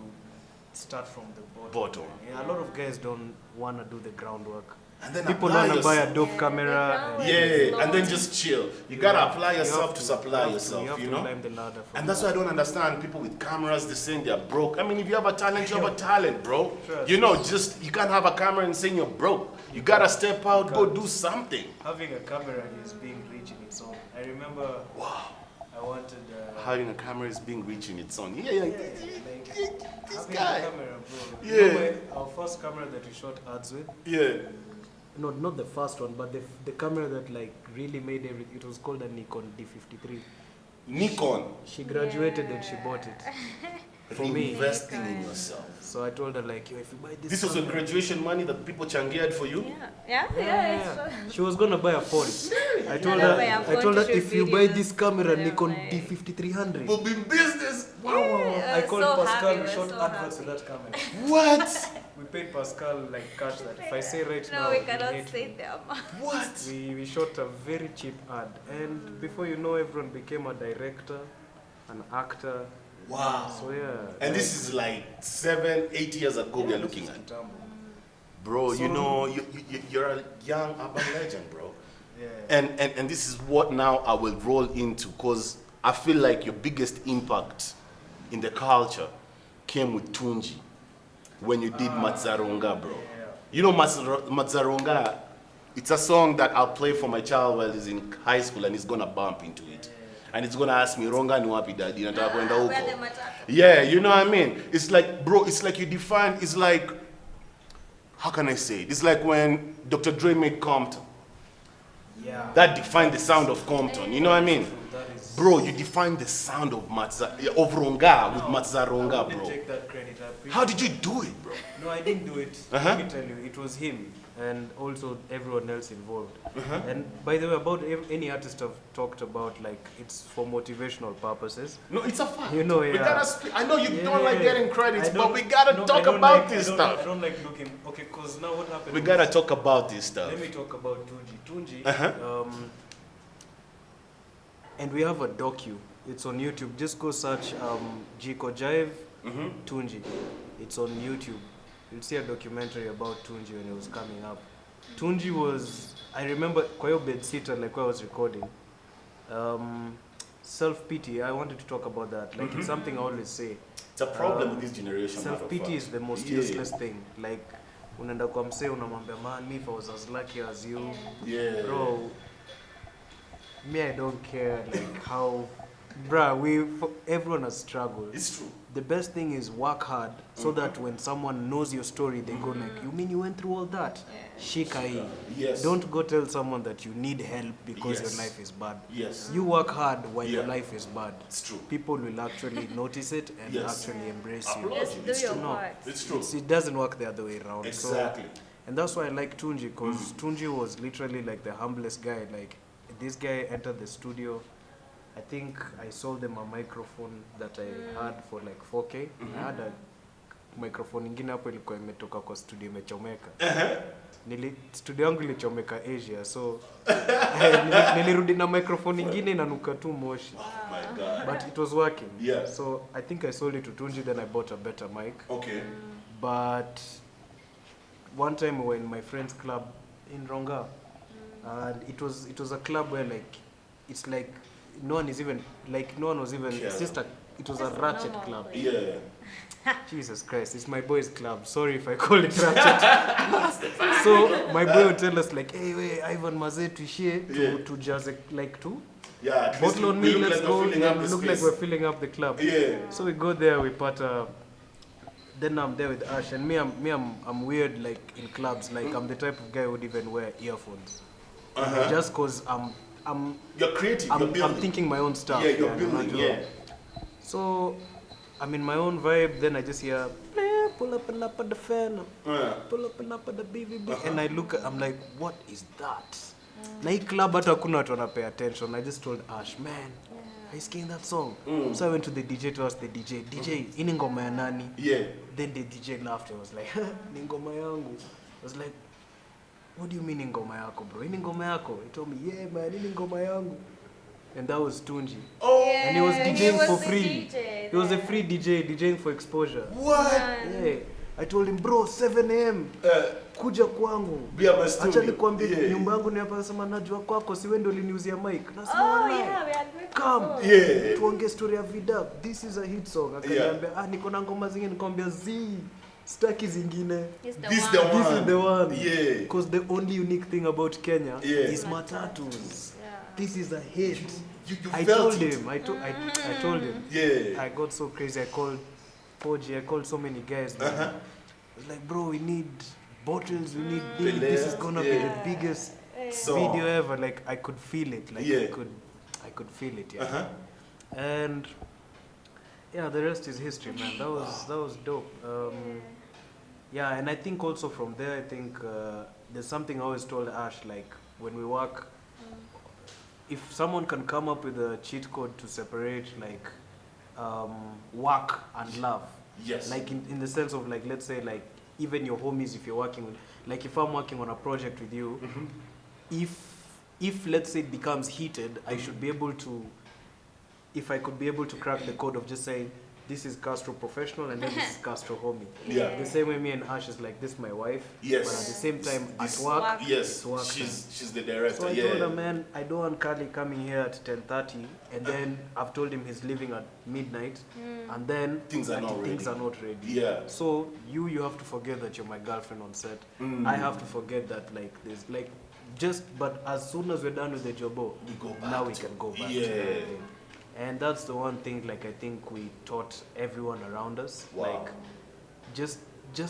start from the bottom. Bottom. Yeah, a lot of guys don't want to do the groundwork. And then People apply want to buy a yourself. dope camera. And Yeah, and then just chill. You gotta apply you yourself have to supply yourself, You have you to know? climb the ladder. From And that's why I don't understand people with cameras, they're saying they're broke. I mean, if you have a talent, you have a talent, bro. Sure. You know, just, you can't have a camera and saying you're broke. You gotta step out, go do something. having a camera is being rich in its own. I remember I wanted Having a camera is being rich in its own. Yeah, like, this having guy. a camera, bro. Yeah. You know our first camera that we shot ads with. Yeah. No, not the first one, but the camera that like really made everything. It was called a Nikon D53. Nikon. She graduated and she bought it for me. Investing in yourself. So I told her like, yo, if you buy this. This was a camera- graduation money that people changered for you? Yeah. She was gonna buy a phone. I told Gonna her, buy a phone I told her to shoot if you buy videos. this camera, Yeah, Nikon like- D5300. We'll be in business. Wow. I called so Pascal, happy, we we're shot so adverts happy. with that camera. What? We paid Pascal like cash that if I say right now, No, we he'll cannot hate say me. them. What? We shot a very cheap ad, and before you know, everyone became a director, an actor. Wow. So yeah. And this is like 7, 8 years ago we're looking at. Bro, So- you know, you're a young urban legend, bro. Yeah. And this is what now I will roll into, because I feel like your biggest impact in the culture came with Tunji when you did Matzaronga, bro. You know Matzaronga, it's a song that I'll play for my child while he's in high school and he's gonna bump into it. And he's gonna ask me, Ronga ni wapi daddy? Nataka kwenda huko. Where the matatu? Yeah, you know what I mean? It's like, bro, it's like you define, it's like, how can I say it? It's like when Dr. Dre made Compton. Yeah. That defined the sound of Compton, you know what I mean? That is. Bro, you defined the sound of Ronga with Matzaronga, I wouldn't bro. take that credit. I appreciate How did you do it, bro? No, I didn't do it. Let me tell you, it was him and also everyone else involved. And by the way, about any artist I've talked about, like it's for motivational purposes. No, it's a fact. You know, We yeah. gotta speak. I know you Yeah, don't like yeah. getting credits, I but don't- we gotta no, I talk don't about like- this I stuff. don't like looking. Okay, because now what happened? We was- gotta talk about this stuff. Let me talk about Tunji. And we have a docu. It's on YouTube. Just go search Jiko Jive Tunji. It's on YouTube. You'll see a documentary about Tunji when he was coming up. Tunji was, I remember, kwa hiyo bedsitter, like where I was recording. Self-pity, I wanted to talk about that. Like it's something I always say. It's a problem with this generation. Self-pity is the most useless thing. Like, unaenda kwa msee unamwambia, man, if I was as lucky as you, Yeah. bro, me, I don't care, like, how, bruh, everyone has struggled. It's true. The best thing is work hard so that when someone knows your story, they go like, you mean you went through all that? Shika hii. Yes. Don't go tell someone that you need help because Yes. your life is bad. Yes. You work hard while your Yeah. life is bad. It's true. People will actually notice it and Yes. actually embrace you. Applaud Just you. do It's your true. part. It's true. It doesn't work the other way around. Exactly. So, and that's why I like Tunji, because Tunji was literally like the humblest guy. Like, this guy entered the studio. I think I sold them a microphone that I had for like 4K. I had a microphone ingine hapo ilikuwa imetoka kwa studio imechomeka. Studio yangu ilichomeka Asia, so nilirudi na microphone ingine inanuka tu moshi. Oh my God. But it was working. Yeah. So I think I sold it to Tunji, then I bought a better mic. Okay. But one time we were in my friend's club in Ronga, and it was a club where like it's like no one was even Yeah. it's just it was a ratchet club. Yeah. Jesus Christ, it's my boys' club. Sorry if I call it ratchet. So my boy would tell us like, hey, wait, Ivan Maze tuishie to just like to Yeah. At least bottle on we me, look let's like go. we're filling Yeah, up we the look like space. we're filling up the club. Yeah. So we go there, we part then I'm there with Ash, and I'm weird like in clubs. Like I'm the type of guy who would even wear earphones, just cause I'm You're creative. You're I'm building. thinking my own stuff. Yeah, you're I'm building. not Yeah. So I'm in my own vibe. Then I just hear pull up and up at the fan, pull up and up at the BVB, and I look. I'm like, what is that? Na hii club hata hakuna watu wanapay attention. I just told Ash, man, are you singing that song? So I went to the DJ to ask the DJ, hii ni ngoma ya nani? Yeah. Then the DJ laughed. I was like, ni ngoma yangu. I was like, what do you mean ni ngoma yako, bro? Hii ni ngoma yako? He told me, yeah, man, hii ni ngoma yangu. And that was Tunji. Oh. And he was DJing was for the free. DJ He was a there. free DJ, DJing for exposure. What? Yeah. I told him, bro, 7 a.m. Kuja kwangu. Be at my studio. Acha nikwambie Yeah. nyumba yangu ni hapa, sema najua kwako, si wewe ndio uliniuzia mic. Nasema Oh, wallahi. yeah, we had met Come. before. Yeah. Tuongee story ya Vidap. This is a hit song. Akaniambia, niko na ngoma zingine, nikamwambia staki zingine. He's the This one. the one. This is the one. Yeah. Because the only unique thing about Kenya Yeah. is matatus. Yeah. This is a hit. You I felt told it. him. I told him. Yeah. I got so crazy. I called Poji. I called so many guys. Man. I was like, bro, we need bottles. We need this. This is gonna be the biggest Song. video ever. Like I could feel it. Like Yeah. I could feel it. Yeah. And yeah, the rest is history, man. That was dope. Yeah, and I think also from there, I think there's something I always told Ash, like when we work, if someone can come up with a cheat code to separate like work and love. Yes. Like in the sense of like, let's say like even your homies, if you're working with, like if I'm working on a project with you, if let's say it becomes heated, I should be able to, if I could be able to crack the code of just saying, this is Castro professional and then this is Castro homie. Yeah. The same way me and Ash is like, this is my wife. Yes. But at the same time, This- at work, Yes, it's work. she's the director. So I yeah. told her, man, I don't want Carly coming here at 10:30, and then I've told him he's leaving at midnight, and then Things are not things ready. are not ready. Yeah. So you have to forget that you're my girlfriend on set. I have to forget that like there's like but as soon as we're done with the jobo, We go back now we to- can go back. yeah. To everything. And that's the one thing like I think we taught everyone around us. Wow. Like just Be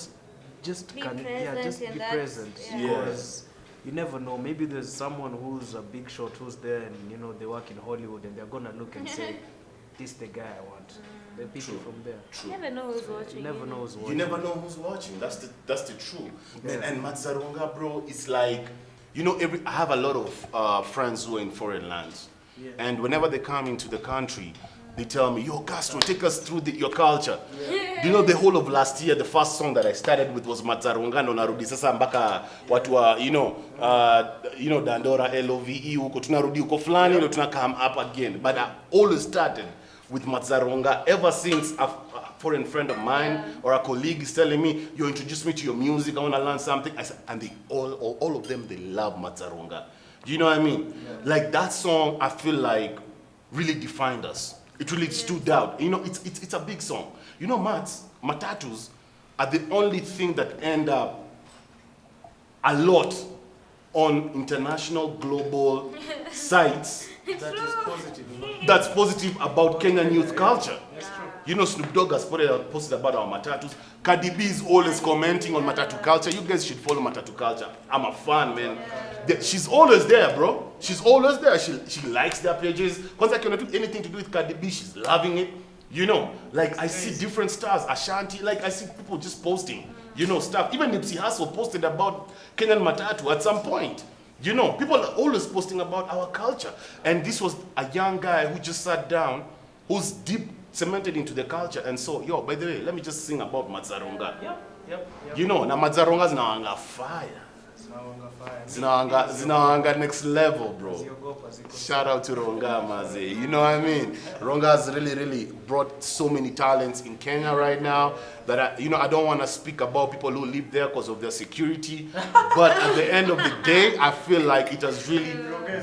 just present be and that's- present. yeah. Because you never know. Maybe there's someone who's a big shot who's there and you know they work in Hollywood and they're gonna look and say, this is the guy I want. They pick it from there. You never know who's watching. You never know who's You watching. never know who's watching. That's the truth. Man, Yeah. and Matsaronga, bro, it's like, you know, I have a lot of friends who are in foreign lands. Yeah. And whenever they come into the country, they tell me, yo, Castro, take us through your culture. Do you know the whole of last year, the first song that I started with was Matsaronga no narudi sasa mpaka watu wa, Dandora, LOVE, huko tunarudi huko fulani, ndio tuna come up again. But I always started with Matsaronga ever since a foreign friend of mine or a colleague is telling me, you introduce me to your music, I want to learn something. I said, and they all of them, they love Matsaronga. Do you know what I mean? Yeah. Like that song, I feel like really defined us. It really stood out. You know, it's a big song. You know, matatus are the only thing that end up a lot on international global sites That is positive. that's positive about Kenyan youth culture. You know, Snoop Dogg has posted about our matatus. Cardi B is always commenting on matatu culture. You guys should follow matatu culture. I'm a fan, man. She's always there, bro. She's always there. She likes their pages. Once I cannot do anything to do with Cardi B, she's loving it. You know, like I see different stars, Ashanti, like I see people just posting, you know, stuff. Even Nipsey Hussle posted about Kenyan matatu at some point. You know, people are always posting about our culture. And this was a young guy who just sat down, who's deep cemented into the culture. And so, yo, by the way, let me just sing about Matsaronga. Yep. You know, na Matsaronga zinawanga fire. Zinawanga next level, bro. Shout out to Ronga, Maze. You know what I mean? Ronga has really brought so many talents in Kenya right now that I don't want to speak about people who live there because of their security. But at the end of the day, I feel like it has really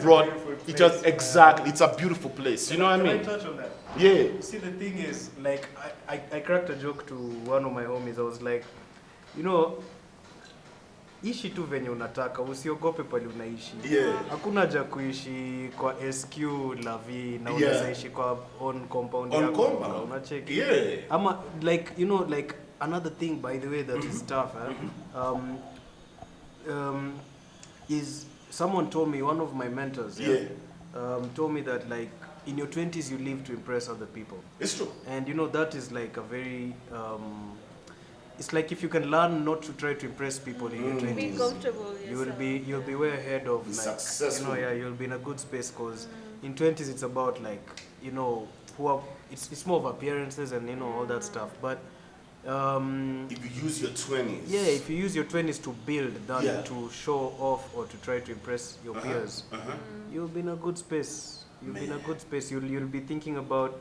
brought. It has exactly. It's a beautiful place. You know what I mean? Can I touch on that? Yeah. See, the thing is, like, I cracked a joke to one of my homies. I was like, you know, ishi tu venye unataka, usiogope pale unaishi. Yeah. Hakuna haja kuishi kwa SQ la V na Yeah. unaweza ishi kwa on compound On yako. compound. Unacheki. Yeah. Ama like, you know, like another thing by the way that is tough, is someone told me, one of my mentors, told me that like in your 20s you live to impress other people. It's true. And you know that is like a very it's like if you can learn not to try to impress people in your 20s, Be comfortable you'll be way ahead of Be like successful. you know, you'll be in a good space because in 20s it's about like, you know, it's more of appearances and you know all that stuff. But If you use your 20s. yeah, if you use your 20s to build than Yeah. to show off or to try to impress your peers, you'll be in a good space. You'll be in a good space. You'll be thinking about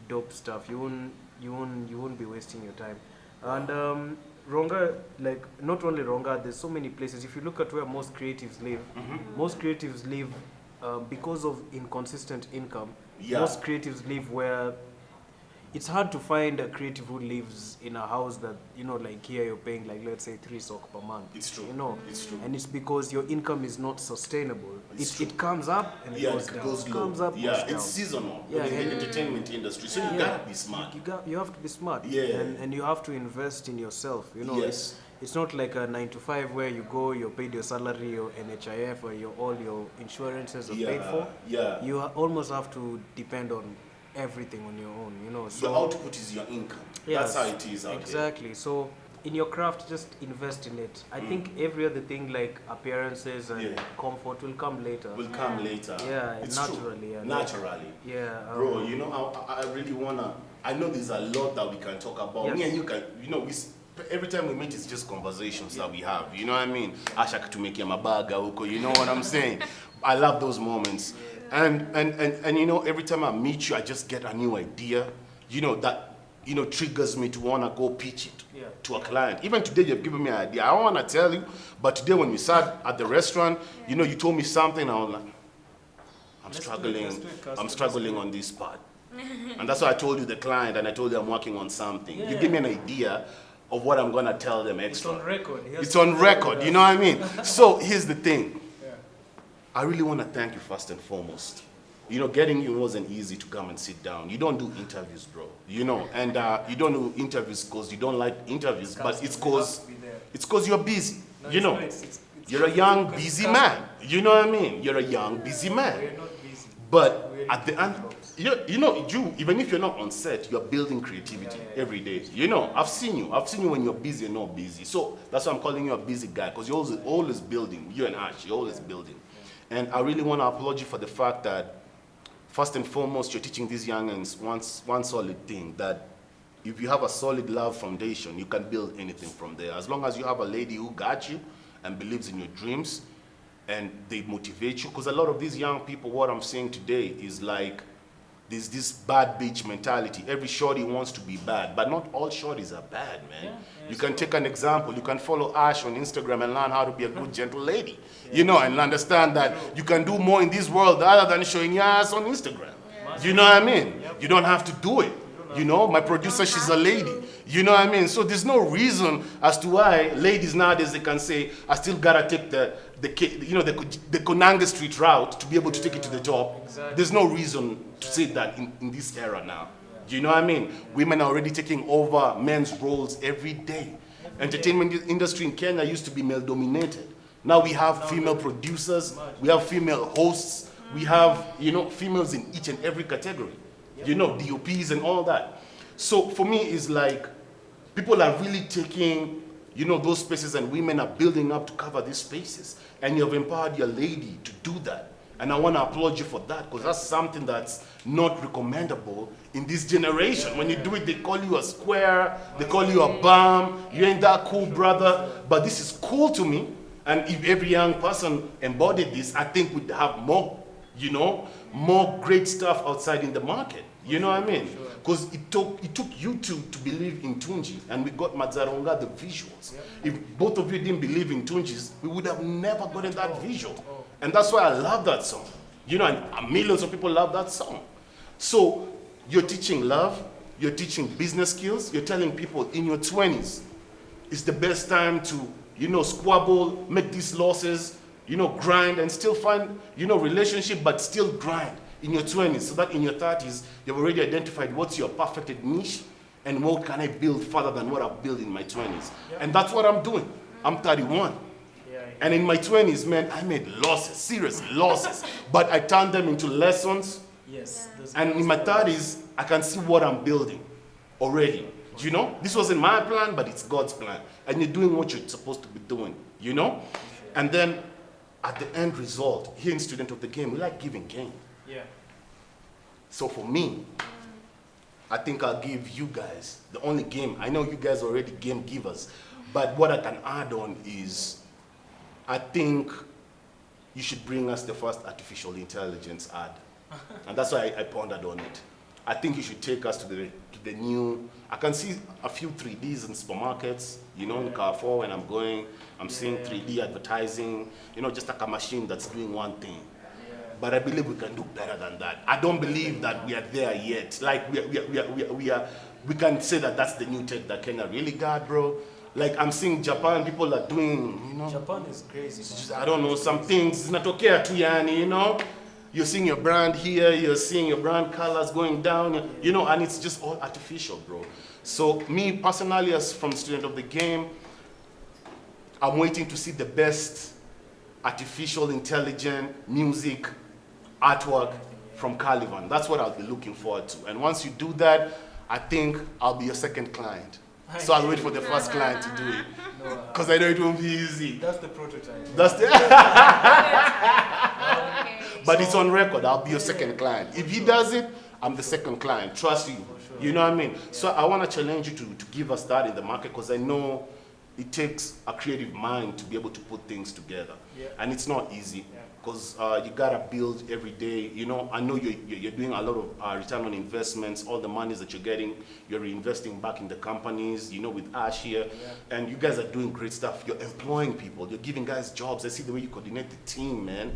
dope stuff. You won't be wasting your time. And Ronga, like not only Ronga, there's so many places. If you look at where most creatives live, most creatives live because of inconsistent income. Yeah. Most creatives live where it's hard to find a creative who lives in a house that, you know, like here you're paying like, let's say 3 SOK per month. It's true. You know, It's true. and it's because your income is not sustainable. It's true. It comes up and it Yeah, goes it down. goes It low. comes up, Yeah, goes it's down. seasonal Yeah, in the and- entertainment industry. So you Yeah. gotta be smart. You have to be smart. Yeah. And you have to invest in yourself. You know, Yes. it's not like a 9 to 5 where you go, you're paid your salary, your NHIF, or all your insurances are paid for. Yeah. You almost have to depend on everything on your own, you know. The So output is your income. yeah, That's how it is out exactly. So in your craft, just invest in it. I think every other thing like appearances and comfort will come later. Will come later. Yeah, it's naturally. True. Yeah, naturally. Yeah. Bro, you know, I really wanna. I know there's a lot that we can talk about. Yes. Me and you can, you know, every time we meet, it's just conversations that we have. You know what I mean? Asha to make him a baga, you know what I'm saying? I love those moments. And you know, every time I meet you, I just get a new idea. You know that. You know, triggers me to want to go pitch it to a client. Even today, you've given me an idea. I don't want to tell you, but today when we sat at the restaurant, you know, you told me something, I was like, I'm struggling on this part. And that's why I told you the client, and I told you I'm working on something. You give me an idea of what I'm going to tell them extra. It's on record. It's on record, you know what I mean? So here's the thing. I really want to thank you first and foremost. You know, getting you wasn't easy to come and sit down. You don't do interviews, bro. You know, and you don't do interviews because you don't like interviews, but it's because you're busy. No, you know, you're a young, busy man. You know what I mean? You're a young, busy man. We're not busy. But at the end, you know, even if you're not on set, you're building creativity every day. You know, I've seen you when you're busy and not busy. So that's why I'm calling you a busy guy, because you're always building. You and Ash, you're always building. And I really want to applaud you for the fact that first and foremost, you're teaching these youngins one solid thing, that if you have a solid love foundation, you can build anything from there. As long as you have a lady who got you and believes in your dreams and they motivate you. Because a lot of these young people, what I'm seeing today is like, there's this bad bitch mentality. Every shorty wants to be bad, but not all shorties are bad, man. You can take an example. You can follow Ash on Instagram and learn how to be a good, gentle lady. You know, and understand that you can do more in this world other than showing your ass on Instagram. You know what I mean? You don't have to do it. You know, my producer, she's a lady. You know what I mean? So there's no reason as to why ladies nowadays, they can say, I still gotta take the Konanga Street route to be able to take it to the top. Exactly. There's no reason to say that in this era now. Do you know what I mean? Women are already taking over men's roles every day. Entertainment industry in Kenya used to be male dominated. Now we have female producers, we have female hosts, we have, you know, females in each and every category. You know, DOPs and all that. So for me, it's like, people are really taking, you know, those spaces, and women are building up to cover these spaces. And you have empowered your lady to do that. And I want to applaud you for that, because that's something that's not recommendable in this generation. When you do it, they call you a square, they call you a bum, you ain't that cool, brother. But this is cool to me. And if every young person embodied this, I think we'd have more, you know, more great stuff outside in the market. You know what I mean? Because it took you two to believe in Tunji, and we got Mazaronga the visuals. If both of you didn't believe in Tunji's, we would have never gotten that visual. And that's why I love that song. You know, and millions of people love that song. So you're teaching love, you're teaching business skills, you're telling people in your 20s, it's the best time to, you know, squabble, make these losses, you know, grind and still find, you know, relationship, but still grind in your 20s, so that in your 30s, you've already identified what's your perfected niche and what can I build further than what I've built in my 20s. And that's what I'm doing. I'm 31. And in my 20s, man, I made losses, serious losses, but I turned them into lessons. And in my 30s, I can see what I'm building already. You know, this wasn't my plan, but it's God's plan. And you're doing what you're supposed to be doing, you know? And then at the end result, here in Student of the Game, we like giving game. So for me, I think I'll give you guys the only game. I know you guys are already game givers, but what I can add on is, I think you should bring us the first artificial intelligence ad. And that's why I pondered on it. I think you should take us to the new, I can see a few 3Ds in supermarkets, you know, in Carrefour when I'm going, I'm seeing 3D advertising, you know, just like a machine that's doing one thing. But I believe we can do better than that. I don't believe that we are there yet. Like we can say that that's the new tech that Kenya really got, bro. Like I'm seeing Japan, people are doing, you know. Japan is crazy. Just, I don't know, some things, it's not okay to yani, you know. You're seeing your brand here, you're seeing your brand colors going down, you know, and it's just all artificial, bro. So me personally, as from Student of the Game, I'm waiting to see the best artificial intelligent music artwork from Caliban. That's what I'll be looking forward to. And once you do that, I think I'll be your second client. So I'll wait for the first client to do it. No, Because I know it won't be easy. that's the prototype. That's the Okay. But it's on record. I'll be your second client. If he does it, I'm the second client. Trust you. You know what I mean? So I want to challenge you to give us that in the market because I know it takes a creative mind to be able to put things together. Yeah. And it's not easy because you got to build every day. You know, I know you're doing a lot of return on investments. All the monies that you're getting, you're reinvesting back in the companies, you know, with Ash here. Yeah. And you guys are doing great stuff. You're employing people. You're giving guys jobs. I see the way you coordinate the team, man.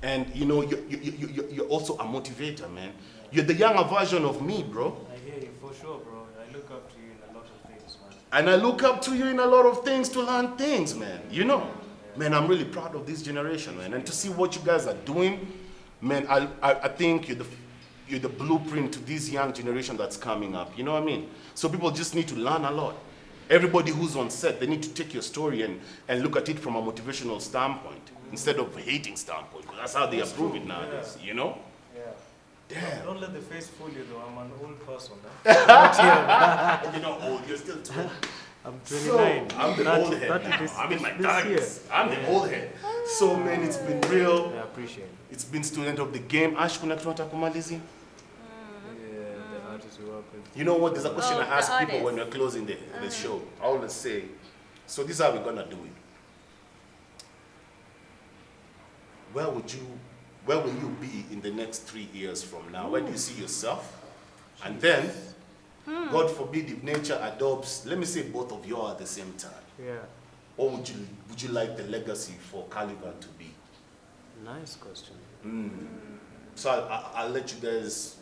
And, you know, you're also a motivator, man. You're the younger version of me, bro. I hear you for sure, bro. I look up to you in a lot of things, man. And I look up to you in a lot of things to learn things, man. You know? Man, I'm really proud of this generation, man. And to see what you guys are doing, man, I think you're the blueprint to this young generation that's coming up. You know what I mean? So people just need to learn a lot. Everybody who's on set, they need to take your story and look at it from a motivational standpoint instead of a hating standpoint, because that's how they approve it nowadays, you know? Yeah. Damn. Don't let the face fool you, though. I'm an old person. You're not old, you're still 12. I'm 29. So, I'm the 30 old head 30 now. this- I'm in my this 30s. year. I'm the old head. So, man, it's been real. I appreciate it. It's been student of the game. Ash, kuna kitu nataka kumalizia? Yeah, the artists we work with. You know what? There's a question Oh, I ask the people artist. when we're closing the show. I always say, so this is how we're gonna do it. Where will you be in the next 3 years from now? Where do you see yourself? And then, God forbid if nature adopts, let me say both of you are at the same time. Yeah. What would you like the legacy for Caliban to be? Nice question. So I'll let you guys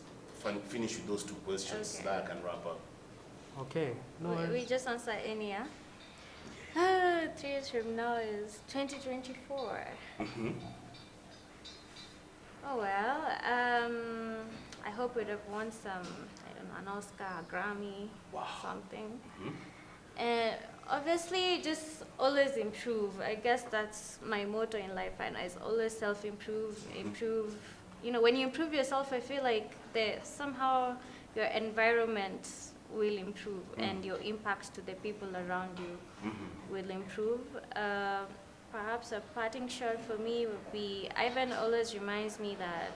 finish with those two questions so that I can wrap up. Okay. No We worries. just answer any, yeah? 3 years from now is 2024. Oh well, I hope we'd have won some, I don't know, an Oscar, a Grammy, something. And obviously, just always improve. I guess that's my motto in life, and is always self-improve, improve. You know, when you improve yourself, I feel like somehow your environment will improve and your impact to the people around you will improve. Perhaps a parting shot for me would be, Ivan always reminds me that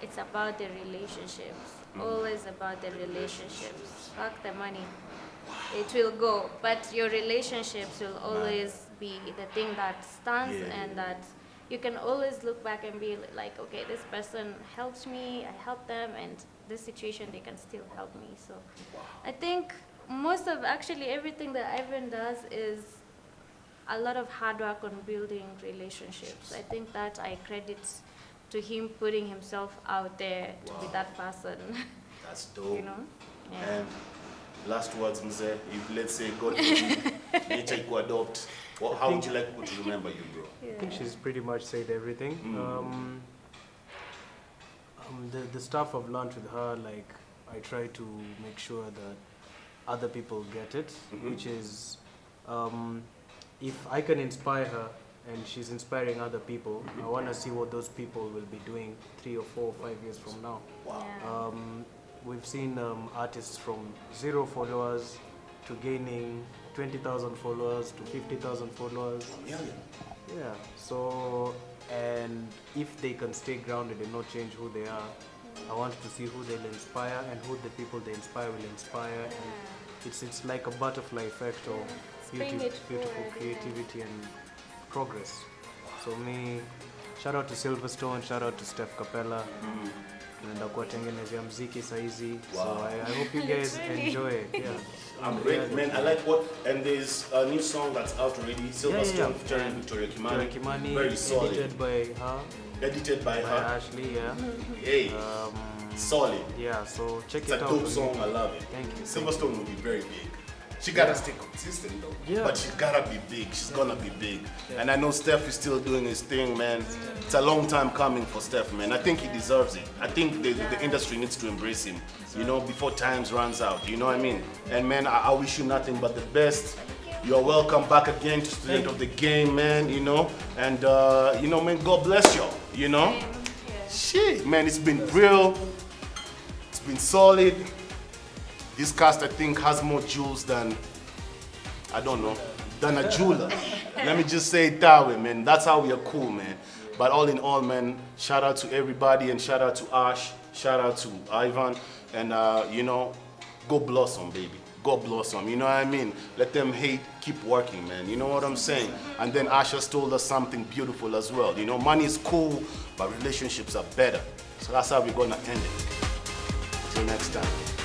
it's about the relationships, always about the relationships. Fuck the money. It will go, but your relationships will always be the thing that stands and that you can always look back and be like, okay, this person helped me, I helped them, and this situation they can still help me. So I think most of actually everything that Ivan does is a lot of hard work on building relationships. I think that I credit to him putting himself out there to be that person. That's dope. You know? Yeah. And last words, Mzee, if let's say God forbid, nature could adopt, how would you like people to remember you, bro? I think she's pretty much said everything. The stuff I've learned with her, like, I try to make sure that other people get it, which is, if I can inspire her and she's inspiring other people, I want to see what those people will be doing 3 or 4 or 5 years from now. Yeah. We've seen artists from 0 followers to gaining 20,000 followers to 50,000 followers. Yeah. Yeah, so, and if they can stay grounded and not change who they are, I want to see who they'll inspire and who the people they inspire will inspire. And it's like a butterfly effect of Spring it beautiful forward, creativity and progress. So me, shout out to Silverstone, shout out to Steph Capella. Tunaenda kuwatengenezea mziki saizi. So I hope you guys enjoy it. Yeah. I'm great, man. I like what, and there's a new song that's out already, Silverstone featuring Victoria Victoria Kimani, Very solid. edited by her, Edited by by her. Ashley, yeah. Hey, solid. Yeah, so check It's it a out. dope song, I love it. Thank you. Silverstone will be very big. She gotta stay consistent though. Yeah. But she gotta be big. She's gonna be big. And I know Steph is still doing his thing, man. It's a long time coming for Steph, man. I think he deserves it. I think the industry needs to embrace him, you know, before times runs out. You know what I mean? And man, I wish you nothing but the best. You're welcome back again to Student of the Game, man, you know. And, you know, man, God bless y'all, you know? Shit, man, it's been real. It's been solid. This cast, I think, has more jewels than I don't know, than a jeweler. Let me just say it that way, man. That's how we are cool, man. But all in all, man, shout out to everybody and shout out to Ash, shout out to Ivan, and you know, go blossom, baby. Go blossom, you know what I mean? Let them hate, keep working, man. You know what I'm saying? And then Ash has told us something beautiful as well. You know, money is cool, but relationships are better. So that's how we're gonna end it. Till next time.